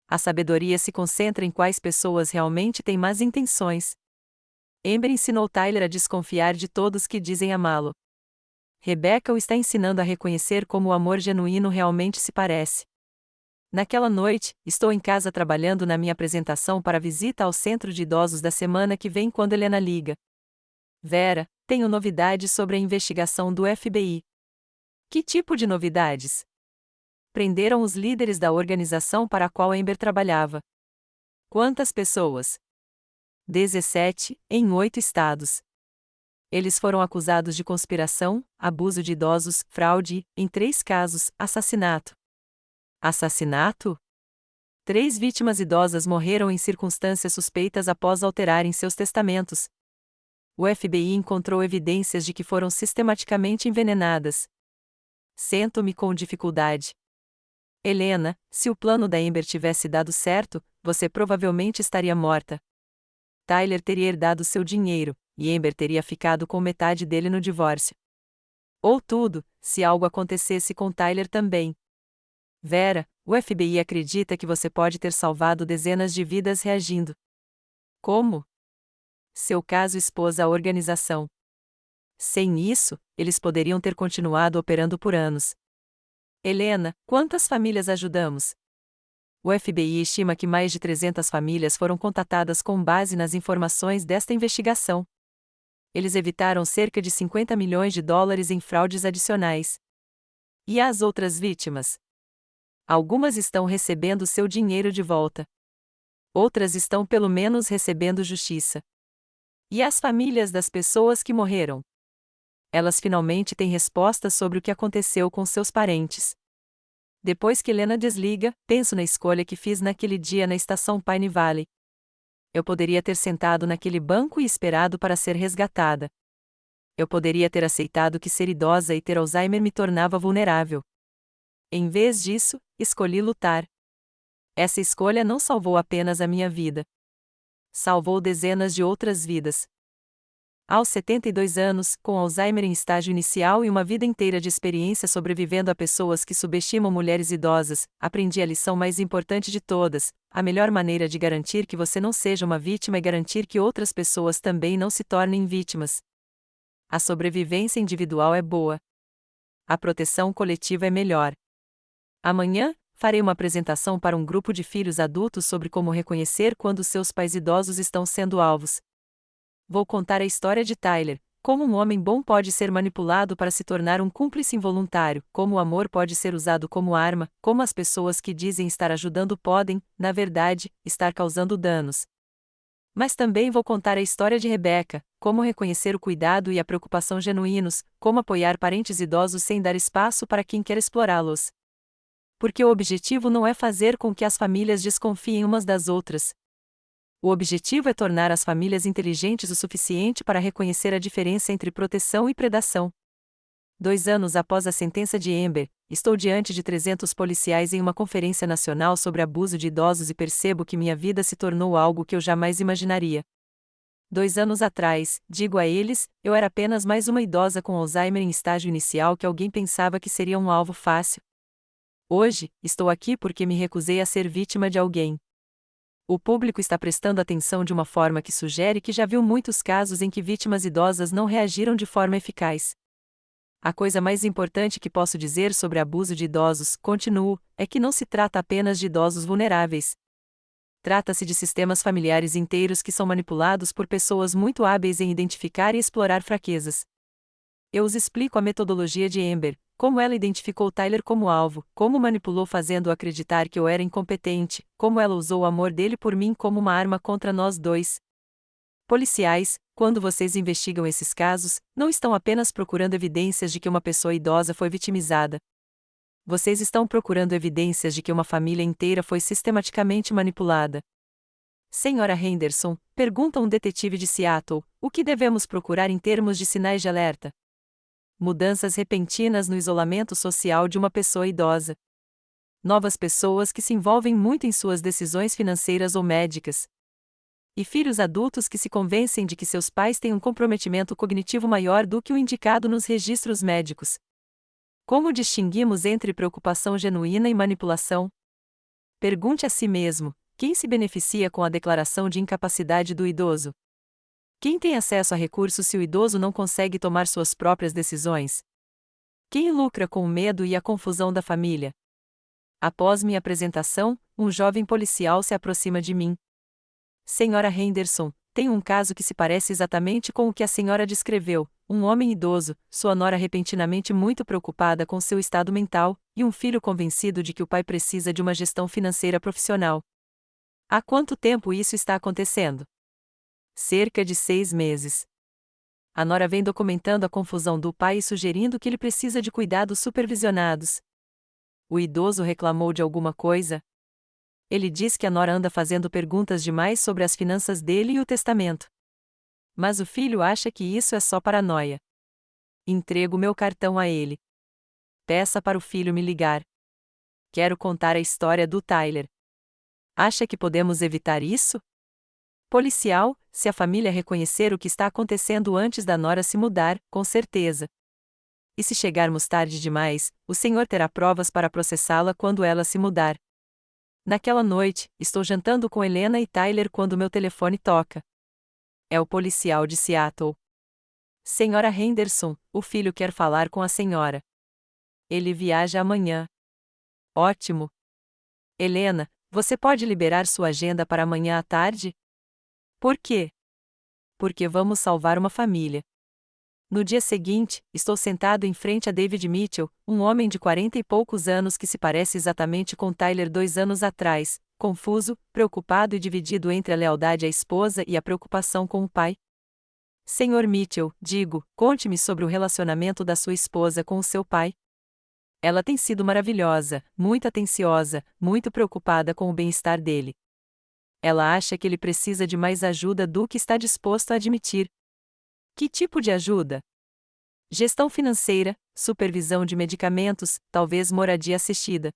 A sabedoria se concentra em quais pessoas realmente têm más intenções. Amber ensinou Tyler a desconfiar de todos que dizem amá-lo. Rebecca o está ensinando a reconhecer como o amor genuíno realmente se parece. Naquela noite, estou em casa trabalhando na minha apresentação para a visita ao centro de idosos da semana que vem quando Helena liga. Vera, tenho novidades sobre a investigação do FBI. Que tipo de novidades? Prenderam os líderes da organização para a qual Amber trabalhava. Quantas pessoas? 17, em 8 estados. Eles foram acusados de conspiração, abuso de idosos, fraude e, em 3 casos, assassinato. Assassinato? 3 vítimas idosas morreram em circunstâncias suspeitas após alterarem seus testamentos. O FBI encontrou evidências de que foram sistematicamente envenenadas. Sento-me com dificuldade. Helena, se o plano da Amber tivesse dado certo, você provavelmente estaria morta. Tyler teria herdado seu dinheiro, e Amber teria ficado com metade dele no divórcio. Ou tudo, se algo acontecesse com Tyler também. Vera, o FBI acredita que você pode ter salvado dezenas de vidas reagindo. Como? Seu caso expôs a organização. Sem isso, eles poderiam ter continuado operando por anos. Helena, quantas famílias ajudamos? O FBI estima que mais de 300 famílias foram contatadas com base nas informações desta investigação. Eles evitaram cerca de 50 milhões de dólares em fraudes adicionais. E as outras vítimas? Algumas estão recebendo seu dinheiro de volta. Outras estão pelo menos recebendo justiça. E as famílias das pessoas que morreram? Elas finalmente têm respostas sobre o que aconteceu com seus parentes. Depois que Helena desliga, penso na escolha que fiz naquele dia na estação Pine Valley. Eu poderia ter sentado naquele banco e esperado para ser resgatada. Eu poderia ter aceitado que ser idosa e ter Alzheimer me tornava vulnerável. Em vez disso, escolhi lutar. Essa escolha não salvou apenas a minha vida. Salvou dezenas de outras vidas. Aos 72 anos, com Alzheimer em estágio inicial e uma vida inteira de experiência sobrevivendo a pessoas que subestimam mulheres idosas, aprendi a lição mais importante de todas: a melhor maneira de garantir que você não seja uma vítima é garantir que outras pessoas também não se tornem vítimas. A sobrevivência individual é boa. A proteção coletiva é melhor. Amanhã, farei uma apresentação para um grupo de filhos adultos sobre como reconhecer quando seus pais idosos estão sendo alvos. Vou contar a história de Tyler, como um homem bom pode ser manipulado para se tornar um cúmplice involuntário, como o amor pode ser usado como arma, como as pessoas que dizem estar ajudando podem, na verdade, estar causando danos. Mas também vou contar a história de Rebecca, como reconhecer o cuidado e a preocupação genuínos, como apoiar parentes idosos sem dar espaço para quem quer explorá-los. Porque o objetivo não é fazer com que as famílias desconfiem umas das outras. O objetivo é tornar as famílias inteligentes o suficiente para reconhecer a diferença entre proteção e predação. 2 anos após a sentença de Amber, estou diante de 300 policiais em uma conferência nacional sobre abuso de idosos e percebo que minha vida se tornou algo que eu jamais imaginaria. 2 anos atrás, digo a eles, eu era apenas mais uma idosa com Alzheimer em estágio inicial que alguém pensava que seria um alvo fácil. Hoje, estou aqui porque me recusei a ser vítima de alguém. O público está prestando atenção de uma forma que sugere que já viu muitos casos em que vítimas idosas não reagiram de forma eficaz. A coisa mais importante que posso dizer sobre abuso de idosos, continuo, é que não se trata apenas de idosos vulneráveis. Trata-se de sistemas familiares inteiros que são manipulados por pessoas muito hábeis em identificar e explorar fraquezas. Eu os explico a metodologia de Amber, como ela identificou Tyler como alvo, como manipulou fazendo-o acreditar que eu era incompetente, como ela usou o amor dele por mim como uma arma contra nós dois. Policiais, quando vocês investigam esses casos, não estão apenas procurando evidências de que uma pessoa idosa foi vitimizada. Vocês estão procurando evidências de que uma família inteira foi sistematicamente manipulada. Senhora Henderson, pergunta um detetive de Seattle, o que devemos procurar em termos de sinais de alerta? Mudanças repentinas no isolamento social de uma pessoa idosa. Novas pessoas que se envolvem muito em suas decisões financeiras ou médicas. E filhos adultos que se convencem de que seus pais têm um comprometimento cognitivo maior do que o indicado nos registros médicos. Como distinguimos entre preocupação genuína e manipulação? Pergunte a si mesmo: quem se beneficia com a declaração de incapacidade do idoso? Quem tem acesso a recursos se o idoso não consegue tomar suas próprias decisões? Quem lucra com o medo e a confusão da família? Após minha apresentação, um jovem policial se aproxima de mim. Senhora Henderson, tenho um caso que se parece exatamente com o que a senhora descreveu. Um homem idoso, sua nora repentinamente muito preocupada com seu estado mental, e um filho convencido de que o pai precisa de uma gestão financeira profissional. Há quanto tempo isso está acontecendo? Cerca de 6 meses. A nora vem documentando a confusão do pai e sugerindo que ele precisa de cuidados supervisionados. O idoso reclamou de alguma coisa? Ele diz que a nora anda fazendo perguntas demais sobre as finanças dele e o testamento. Mas o filho acha que isso é só paranoia. Entrego meu cartão a ele. Peça para o filho me ligar. Quero contar a história do Tyler. Acha que podemos evitar isso? Policial, se a família reconhecer o que está acontecendo antes da nora se mudar, com certeza. E se chegarmos tarde demais, o senhor terá provas para processá-la quando ela se mudar. Naquela noite, estou jantando com Helena e Tyler quando meu telefone toca. É o policial de Seattle. Senhora Henderson, o filho quer falar com a senhora. Ele viaja amanhã. Ótimo. Helena, você pode liberar sua agenda para amanhã à tarde? Por quê? Porque vamos salvar uma família. No dia seguinte, estou sentado em frente a David Mitchell, um homem de 40 e poucos anos que se parece exatamente com Tyler 2 anos atrás, confuso, preocupado e dividido entre a lealdade à esposa e a preocupação com o pai. Senhor Mitchell, digo, conte-me sobre o relacionamento da sua esposa com o seu pai. Ela tem sido maravilhosa, muito atenciosa, muito preocupada com o bem-estar dele. Ela acha que ele precisa de mais ajuda do que está disposto a admitir. Que tipo de ajuda? Gestão financeira, supervisão de medicamentos, talvez moradia assistida.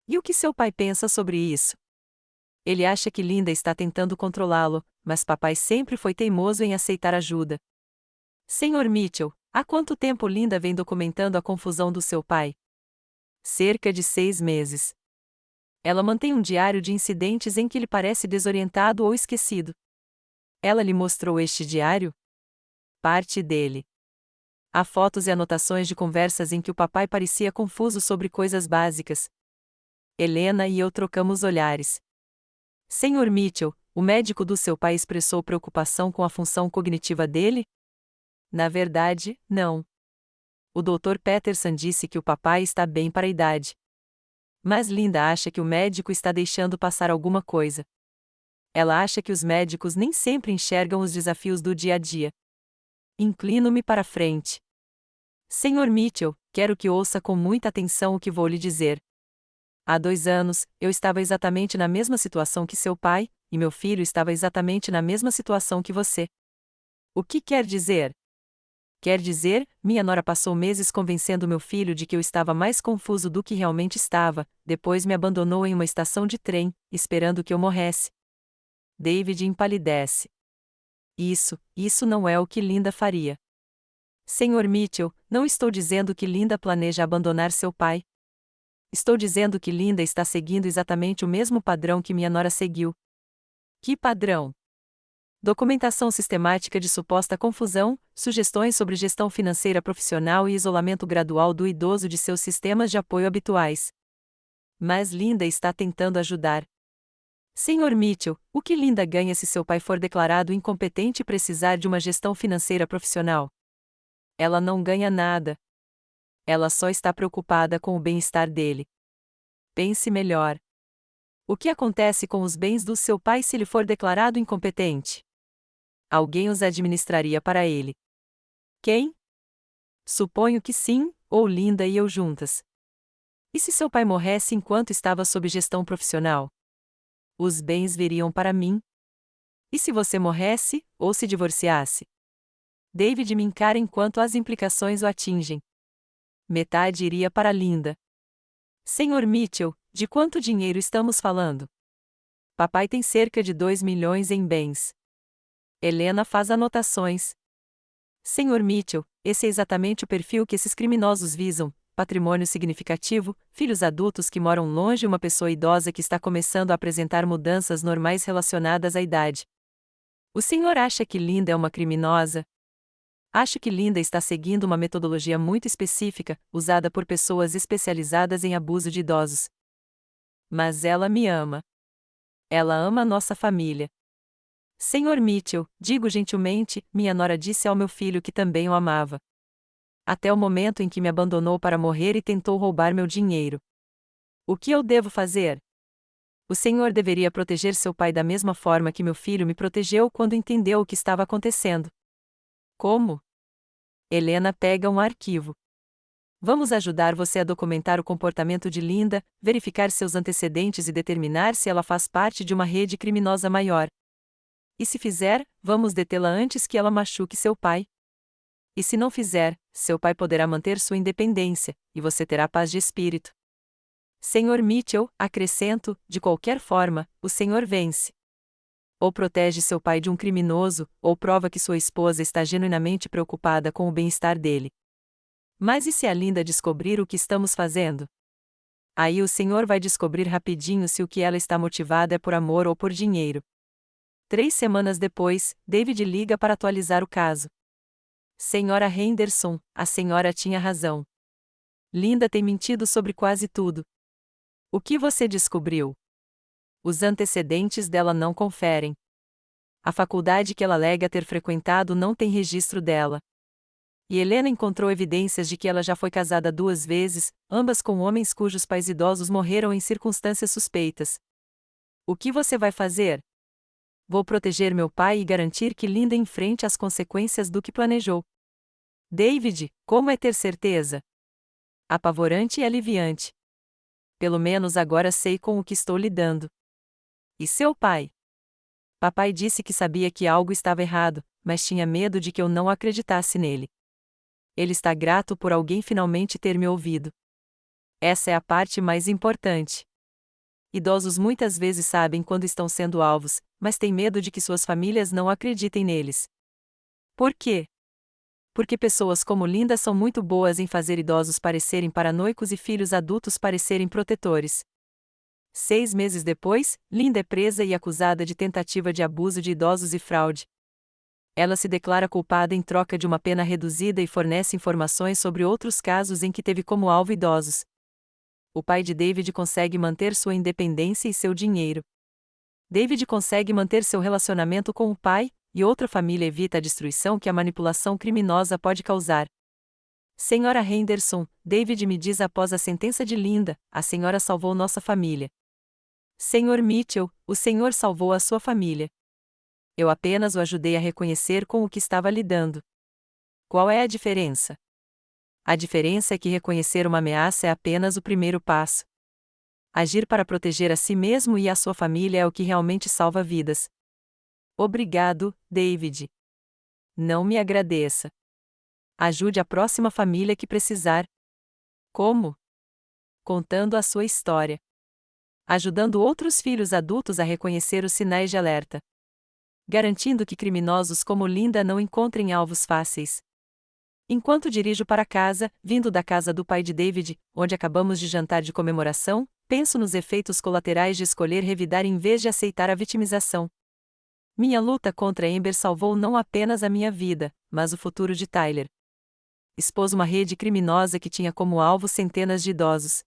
E o que seu pai pensa sobre isso? Ele acha que Linda está tentando controlá-lo, mas papai sempre foi teimoso em aceitar ajuda. Senhor Mitchell, há quanto tempo Linda vem documentando a confusão do seu pai? Cerca de 6 meses. Ela mantém um diário de incidentes em que ele parece desorientado ou esquecido. Ela lhe mostrou este diário? Parte dele. Há fotos e anotações de conversas em que o papai parecia confuso sobre coisas básicas. Helena e eu trocamos olhares. Senhor Mitchell, o médico do seu pai expressou preocupação com a função cognitiva dele? Na verdade, não. O Dr. Peterson disse que o papai está bem para a idade. Mas Linda acha que o médico está deixando passar alguma coisa. Ela acha que os médicos nem sempre enxergam os desafios do dia a dia. Inclino-me para frente. Senhor Mitchell, quero que ouça com muita atenção o que vou lhe dizer. Há 2 anos, eu estava exatamente na mesma situação que seu pai, e meu filho estava exatamente na mesma situação que você. O que quer dizer? Quer dizer, minha nora passou meses convencendo meu filho de que eu estava mais confuso do que realmente estava, depois me abandonou em uma estação de trem, esperando que eu morresse. David empalidece. Isso não é o que Linda faria. Sr. Mitchell, não estou dizendo que Linda planeja abandonar seu pai. Estou dizendo que Linda está seguindo exatamente o mesmo padrão que minha nora seguiu. Que padrão? Documentação sistemática de suposta confusão, sugestões sobre gestão financeira profissional e isolamento gradual do idoso de seus sistemas de apoio habituais. Mas Linda está tentando ajudar. Sr. Mitchell, o que Linda ganha se seu pai for declarado incompetente e precisar de uma gestão financeira profissional? Ela não ganha nada. Ela só está preocupada com o bem-estar dele. Pense melhor. O que acontece com os bens do seu pai se ele for declarado incompetente? Alguém os administraria para ele. Quem? Suponho que sim, ou Linda e eu juntas. E se seu pai morresse enquanto estava sob gestão profissional? Os bens viriam para mim. E se você morresse, ou se divorciasse? David me encara enquanto as implicações o atingem. Metade iria para Linda. Sr. Mitchell, de quanto dinheiro estamos falando? Papai tem cerca de 2 milhões em bens. Helena faz anotações. Sr. Mitchell, esse é exatamente o perfil que esses criminosos visam: patrimônio significativo, filhos adultos que moram longe e uma pessoa idosa que está começando a apresentar mudanças normais relacionadas à idade. O senhor acha que Linda é uma criminosa? Acho que Linda está seguindo uma metodologia muito específica, usada por pessoas especializadas em abuso de idosos. Mas ela me ama. Ela ama nossa família. Sr. Mitchell, digo gentilmente, minha nora disse ao meu filho que também o amava. Até o momento em que me abandonou para morrer e tentou roubar meu dinheiro. O que eu devo fazer? O senhor deveria proteger seu pai da mesma forma que meu filho me protegeu quando entendeu o que estava acontecendo. Como? Helena pega um arquivo. Vamos ajudar você a documentar o comportamento de Linda, verificar seus antecedentes e determinar se ela faz parte de uma rede criminosa maior. E se fizer, vamos detê-la antes que ela machuque seu pai. E se não fizer, seu pai poderá manter sua independência, e você terá paz de espírito. Sr. Mitchell, acrescento, de qualquer forma, o senhor vence. Ou protege seu pai de um criminoso, ou prova que sua esposa está genuinamente preocupada com o bem-estar dele. Mas e se a Linda descobrir o que estamos fazendo? Aí o senhor vai descobrir rapidinho se o que ela está motivada é por amor ou por dinheiro. 3 semanas depois, David liga para atualizar o caso. Senhora Henderson, a senhora tinha razão. Linda tem mentido sobre quase tudo. O que você descobriu? Os antecedentes dela não conferem. A faculdade que ela alega ter frequentado não tem registro dela. E Helena encontrou evidências de que ela já foi casada 2 vezes, ambas com homens cujos pais idosos morreram em circunstâncias suspeitas. O que você vai fazer? Vou proteger meu pai e garantir que Linda enfrente as consequências do que planejou. David, como é ter certeza? Apavorante e aliviante. Pelo menos agora sei com o que estou lidando. E seu pai? Papai disse que sabia que algo estava errado, mas tinha medo de que eu não acreditasse nele. Ele está grato por alguém finalmente ter me ouvido. Essa é a parte mais importante. Idosos muitas vezes sabem quando estão sendo alvos, mas têm medo de que suas famílias não acreditem neles. Por quê? Porque pessoas como Linda são muito boas em fazer idosos parecerem paranoicos e filhos adultos parecerem protetores. 6 meses depois, Linda é presa e acusada de tentativa de abuso de idosos e fraude. Ela se declara culpada em troca de uma pena reduzida e fornece informações sobre outros casos em que teve como alvo idosos. O pai de David consegue manter sua independência e seu dinheiro. David consegue manter seu relacionamento com o pai, e outra família evita a destruição que a manipulação criminosa pode causar. Senhora Henderson, David me diz após a sentença de Linda, a senhora salvou nossa família. Sr. Mitchell, o senhor salvou a sua família. Eu apenas o ajudei a reconhecer com o que estava lidando. Qual é a diferença? A diferença é que reconhecer uma ameaça é apenas o primeiro passo. Agir para proteger a si mesmo e a sua família é o que realmente salva vidas. Obrigado, David. Não me agradeça. Ajude a próxima família que precisar. Como? Contando a sua história. Ajudando outros filhos adultos a reconhecer os sinais de alerta. garantindo que criminosos como Linda não encontrem alvos fáceis. Enquanto dirijo para casa, vindo da casa do pai de David, onde acabamos de jantar de comemoração, penso nos efeitos colaterais de escolher revidar em vez de aceitar a vitimização. Minha luta contra Amber salvou não apenas a minha vida, mas o futuro de Tyler. Expôs uma rede criminosa que tinha como alvo centenas de idosos.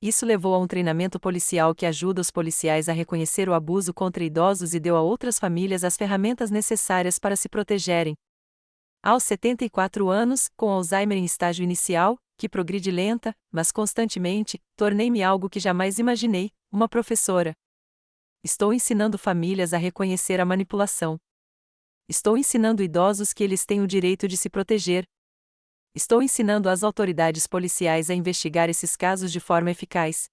Isso levou a um treinamento policial que ajuda os policiais a reconhecer o abuso contra idosos e deu a outras famílias as ferramentas necessárias para se protegerem. Aos 74 anos, com Alzheimer em estágio inicial, que progride lenta, mas constantemente, tornei-me algo que jamais imaginei, uma professora. Estou ensinando famílias a reconhecer a manipulação. Estou ensinando idosos que eles têm o direito de se proteger. Estou ensinando as autoridades policiais a investigar esses casos de forma eficaz.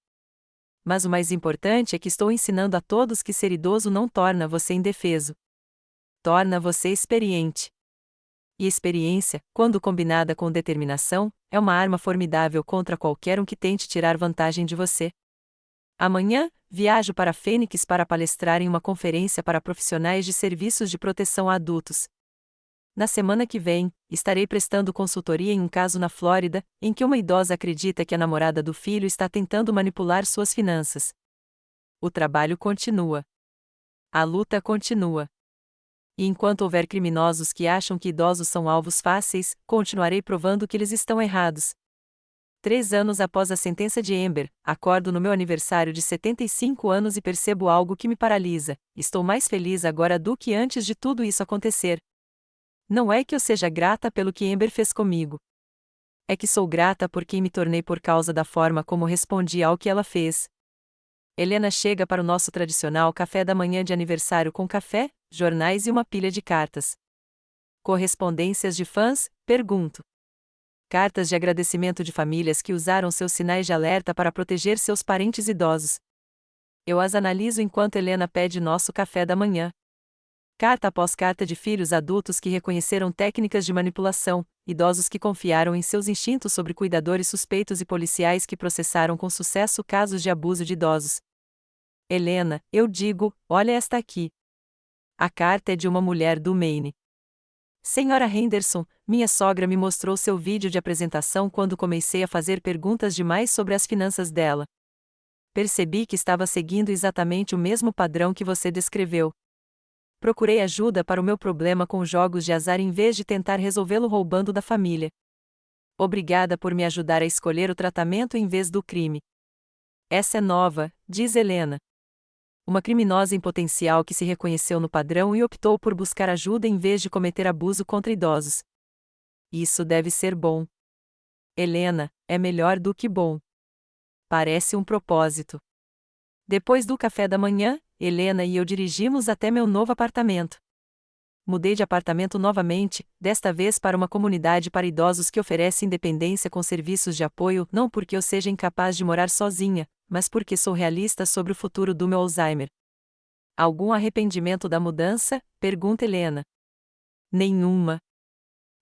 Mas o mais importante é que estou ensinando a todos que ser idoso não torna você indefeso. Torna você experiente. E experiência, quando combinada com determinação, é uma arma formidável contra qualquer um que tente tirar vantagem de você. Amanhã, viajo para Phoenix para palestrar em uma conferência para profissionais de serviços de proteção a adultos. Na semana que vem, estarei prestando consultoria em um caso na Flórida, em que uma idosa acredita que a namorada do filho está tentando manipular suas finanças. O trabalho continua. A luta continua. E enquanto houver criminosos que acham que idosos são alvos fáceis, continuarei provando que eles estão errados. 3 anos após a sentença de Amber, acordo no meu aniversário de 75 anos e percebo algo que me paralisa. Estou mais feliz agora do que antes de tudo isso acontecer. Não é que eu seja grata pelo que Amber fez comigo. É que sou grata por quem me tornei por causa da forma como respondi ao que ela fez. Helena chega para o nosso tradicional café da manhã de aniversário com café, jornais e uma pilha de cartas. Correspondências de fãs? Pergunto. Cartas de agradecimento de famílias que usaram seus sinais de alerta para proteger seus parentes idosos. Eu as analiso enquanto Helena pede nosso café da manhã. Carta após carta de filhos adultos que reconheceram técnicas de manipulação, idosos que confiaram em seus instintos sobre cuidadores suspeitos e policiais que processaram com sucesso casos de abuso de idosos. Helena, eu digo, olha esta aqui. A carta é de uma mulher do Maine. Senhora Henderson, minha sogra me mostrou seu vídeo de apresentação quando comecei a fazer perguntas demais sobre as finanças dela. Percebi que estava seguindo exatamente o mesmo padrão que você descreveu. Procurei ajuda para o meu problema com jogos de azar em vez de tentar resolvê-lo roubando da família. Obrigada por me ajudar a escolher o tratamento em vez do crime. Essa é nova, diz Helena. Uma criminosa em potencial que se reconheceu no padrão e optou por buscar ajuda em vez de cometer abuso contra idosos. Isso deve ser bom. Helena, é melhor do que bom. Parece um propósito. Depois do café da manhã, Helena e eu dirigimos até meu novo apartamento. Mudei de apartamento novamente, desta vez para uma comunidade para idosos que oferece independência com serviços de apoio, não porque eu seja incapaz de morar sozinha, mas porque sou realista sobre o futuro do meu Alzheimer. Algum arrependimento da mudança? Pergunta Helena. Nenhuma.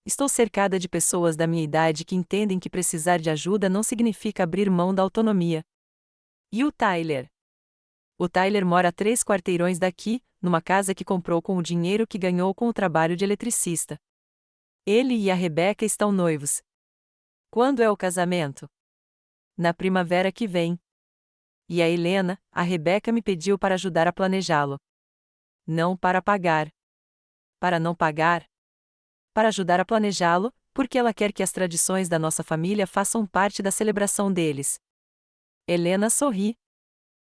Estou cercada de pessoas da minha idade que entendem que precisar de ajuda não significa abrir mão da autonomia. E o Tyler? O Tyler mora a 3 quarteirões daqui, numa casa que comprou com o dinheiro que ganhou com o trabalho de eletricista. Ele e a Rebecca estão noivos. Quando é o casamento? Na primavera que vem. E a Helena, a Rebecca me pediu para ajudar a planejá-lo. Não para pagar. Para não pagar? Para ajudar a planejá-lo, porque ela quer que as tradições da nossa família façam parte da celebração deles. Helena sorri.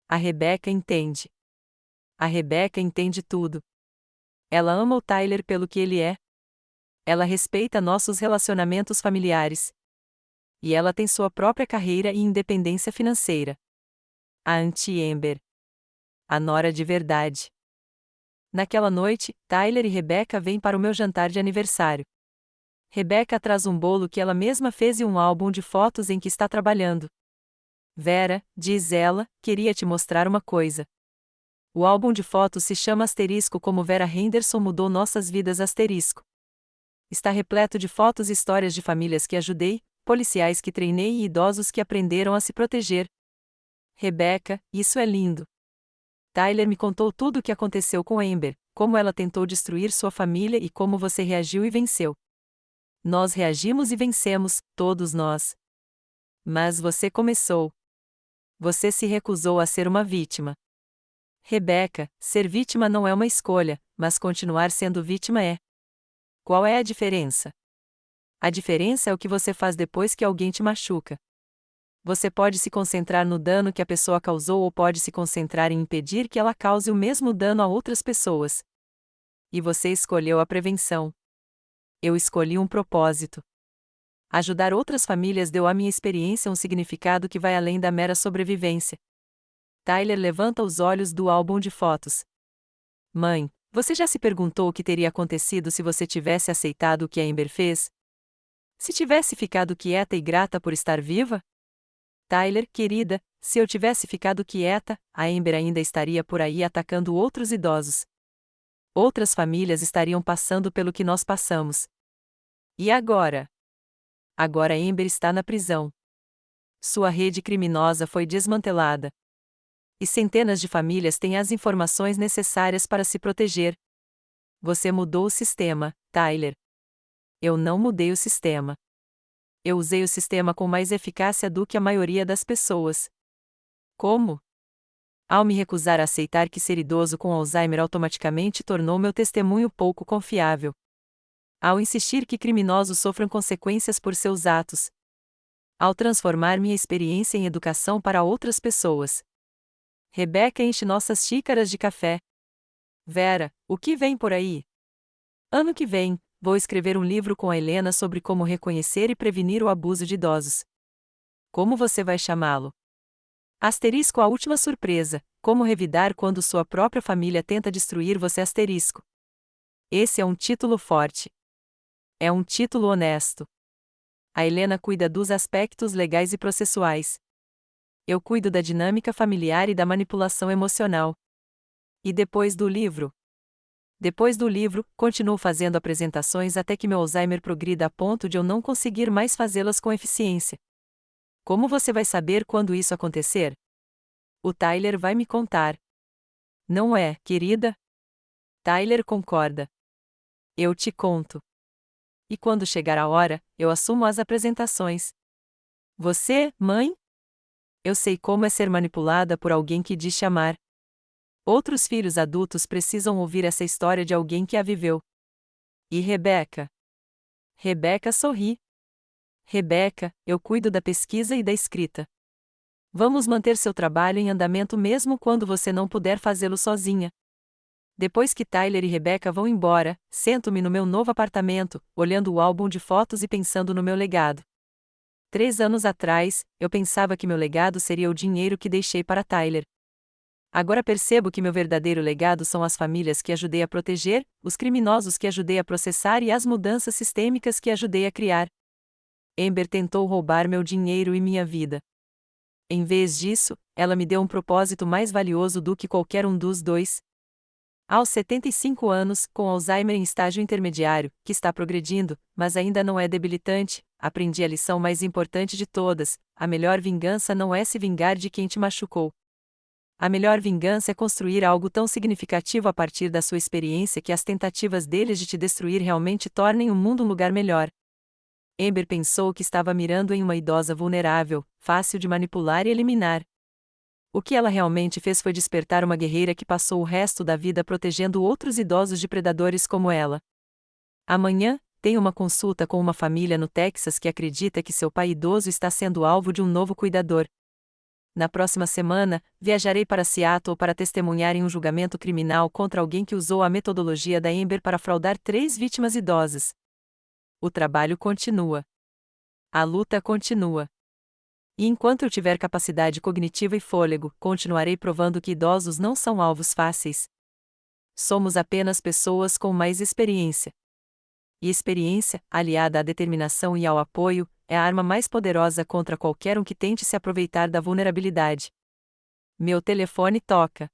A Rebecca entende. A Rebecca entende tudo. Ela ama o Tyler pelo que ele é. Ela respeita nossos relacionamentos familiares. E ela tem sua própria carreira e independência financeira. A anti-Amber. A nora de verdade. Naquela noite, Tyler e Rebecca vêm para o meu jantar de aniversário. Rebecca traz um bolo que ela mesma fez e um álbum de fotos em que está trabalhando. Vera, diz ela, queria te mostrar uma coisa. O álbum de fotos se chama Asterisco como Vera Henderson mudou nossas vidas asterisco. Está repleto de fotos e histórias de famílias que ajudei, policiais que treinei e idosos que aprenderam a se proteger. Rebecca, isso é lindo. Tyler me contou tudo o que aconteceu com Amber, como ela tentou destruir sua família e como você reagiu e venceu. Nós reagimos e vencemos, todos nós. Mas você começou. Você se recusou a ser uma vítima. Rebeca, ser vítima não é uma escolha, mas continuar sendo vítima é. Qual é a diferença? A diferença é o que você faz depois que alguém te machuca. Você pode se concentrar no dano que a pessoa causou ou pode se concentrar em impedir que ela cause o mesmo dano a outras pessoas. E você escolheu a prevenção. Eu escolhi um propósito. Ajudar outras famílias deu à minha experiência um significado que vai além da mera sobrevivência. Tyler levanta os olhos do álbum de fotos. Mãe, você já se perguntou o que teria acontecido se você tivesse aceitado o que a Amber fez? Se tivesse ficado quieta e grata por estar viva? Tyler, querida, se eu tivesse ficado quieta, a Amber ainda estaria por aí atacando outros idosos. Outras famílias estariam passando pelo que nós passamos. E agora? Agora Amber está na prisão. Sua rede criminosa foi desmantelada. E centenas de famílias têm as informações necessárias para se proteger. Você mudou o sistema, Tyler. Eu não mudei o sistema. Eu usei o sistema com mais eficácia do que a maioria das pessoas. Como? Ao me recusar a aceitar que ser idoso com Alzheimer automaticamente tornou meu testemunho pouco confiável. Ao insistir que criminosos sofram consequências por seus atos. Ao transformar minha experiência em educação para outras pessoas. Rebeca enche nossas xícaras de café. Vera, o que vem por aí? Ano que vem, vou escrever um livro com a Helena sobre como reconhecer e prevenir o abuso de idosos. Como você vai chamá-lo? Asterisco a última surpresa, como revidar quando sua própria família tenta destruir você asterisco. Esse é um título forte. É um título honesto. A Helena cuida dos aspectos legais e processuais. Eu cuido da dinâmica familiar e da manipulação emocional. E depois do livro? Depois do livro, continuo fazendo apresentações até que meu Alzheimer progrida a ponto de eu não conseguir mais fazê-las com eficiência. Como você vai saber quando isso acontecer? O Tyler vai me contar. Não é, querida? Tyler concorda. Eu te conto. E quando chegar a hora, eu assumo as apresentações. Você, mãe? Eu sei como é ser manipulada por alguém que diz te amar. Outros filhos adultos precisam ouvir essa história de alguém que a viveu. E Rebeca? Rebeca sorri. Rebeca, eu cuido da pesquisa e da escrita. Vamos manter seu trabalho em andamento mesmo quando você não puder fazê-lo sozinha. Depois que Tyler e Rebeca vão embora, sento-me no meu novo apartamento, olhando o álbum de fotos e pensando no meu legado. 3 anos atrás, eu pensava que meu legado seria o dinheiro que deixei para Tyler. Agora percebo que meu verdadeiro legado são as famílias que ajudei a proteger, os criminosos que ajudei a processar e as mudanças sistêmicas que ajudei a criar. Amber tentou roubar meu dinheiro e minha vida. Em vez disso, ela me deu um propósito mais valioso do que qualquer um dos dois. Aos 75 anos, com Alzheimer em estágio intermediário, que está progredindo, mas ainda não é debilitante, aprendi a lição mais importante de todas: a melhor vingança não é se vingar de quem te machucou. A melhor vingança é construir algo tão significativo a partir da sua experiência que as tentativas deles de te destruir realmente tornem o mundo um lugar melhor. Amber pensou que estava mirando em uma idosa vulnerável, fácil de manipular e eliminar. O que ela realmente fez foi despertar uma guerreira que passou o resto da vida protegendo outros idosos de predadores como ela. Amanhã, tenho uma consulta com uma família no Texas que acredita que seu pai idoso está sendo alvo de um novo cuidador. Na próxima semana, viajarei para Seattle para testemunhar em um julgamento criminal contra alguém que usou a metodologia da Amber para fraudar 3 vítimas idosas. O trabalho continua. A luta continua. E enquanto eu tiver capacidade cognitiva e fôlego, continuarei provando que idosos não são alvos fáceis. Somos apenas pessoas com mais experiência. E experiência, aliada à determinação e ao apoio, é a arma mais poderosa contra qualquer um que tente se aproveitar da vulnerabilidade. Meu telefone toca.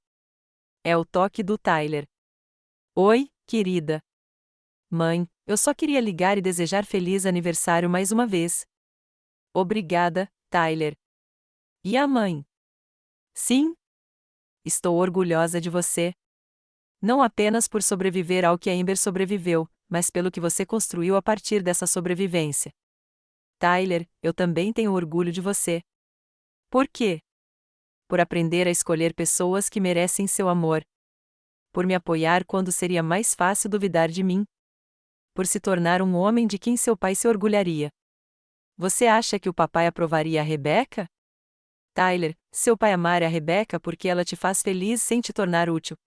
É o toque do Tyler. Oi, querida. Mãe, eu só queria ligar e desejar feliz aniversário mais uma vez. Obrigada, Tyler. E a mãe? Sim? Estou orgulhosa de você. Não apenas por sobreviver ao que a Amber sobreviveu, mas pelo que você construiu a partir dessa sobrevivência. Tyler, eu também tenho orgulho de você. Por quê? Por aprender a escolher pessoas que merecem seu amor. Por me apoiar quando seria mais fácil duvidar de mim. Por se tornar um homem de quem seu pai se orgulharia. Você acha que o papai aprovaria a Rebecca? Tyler, seu pai amar a Rebecca porque ela te faz feliz sem te tornar útil.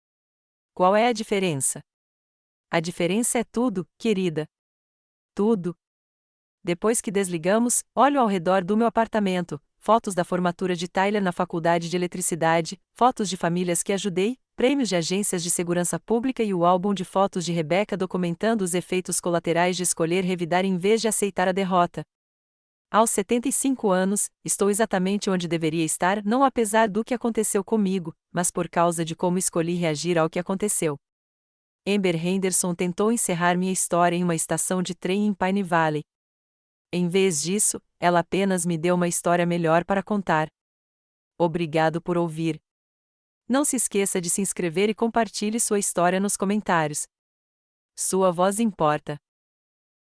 Qual é a diferença? A diferença é tudo, querida. Tudo. Depois que desligamos, olho ao redor do meu apartamento, fotos da formatura de Tyler na faculdade de eletricidade, fotos de famílias que ajudei, prêmios de agências de segurança pública e o álbum de fotos de Rebecca documentando os efeitos colaterais de escolher revidar em vez de aceitar a derrota. Aos 75 anos, estou exatamente onde deveria estar, não apesar do que aconteceu comigo, mas por causa de como escolhi reagir ao que aconteceu. Amber Henderson tentou encerrar minha história em uma estação de trem em Pine Valley. Em vez disso, ela apenas me deu uma história melhor para contar. Obrigado por ouvir. Não se esqueça de se inscrever e compartilhe sua história nos comentários. Sua voz importa.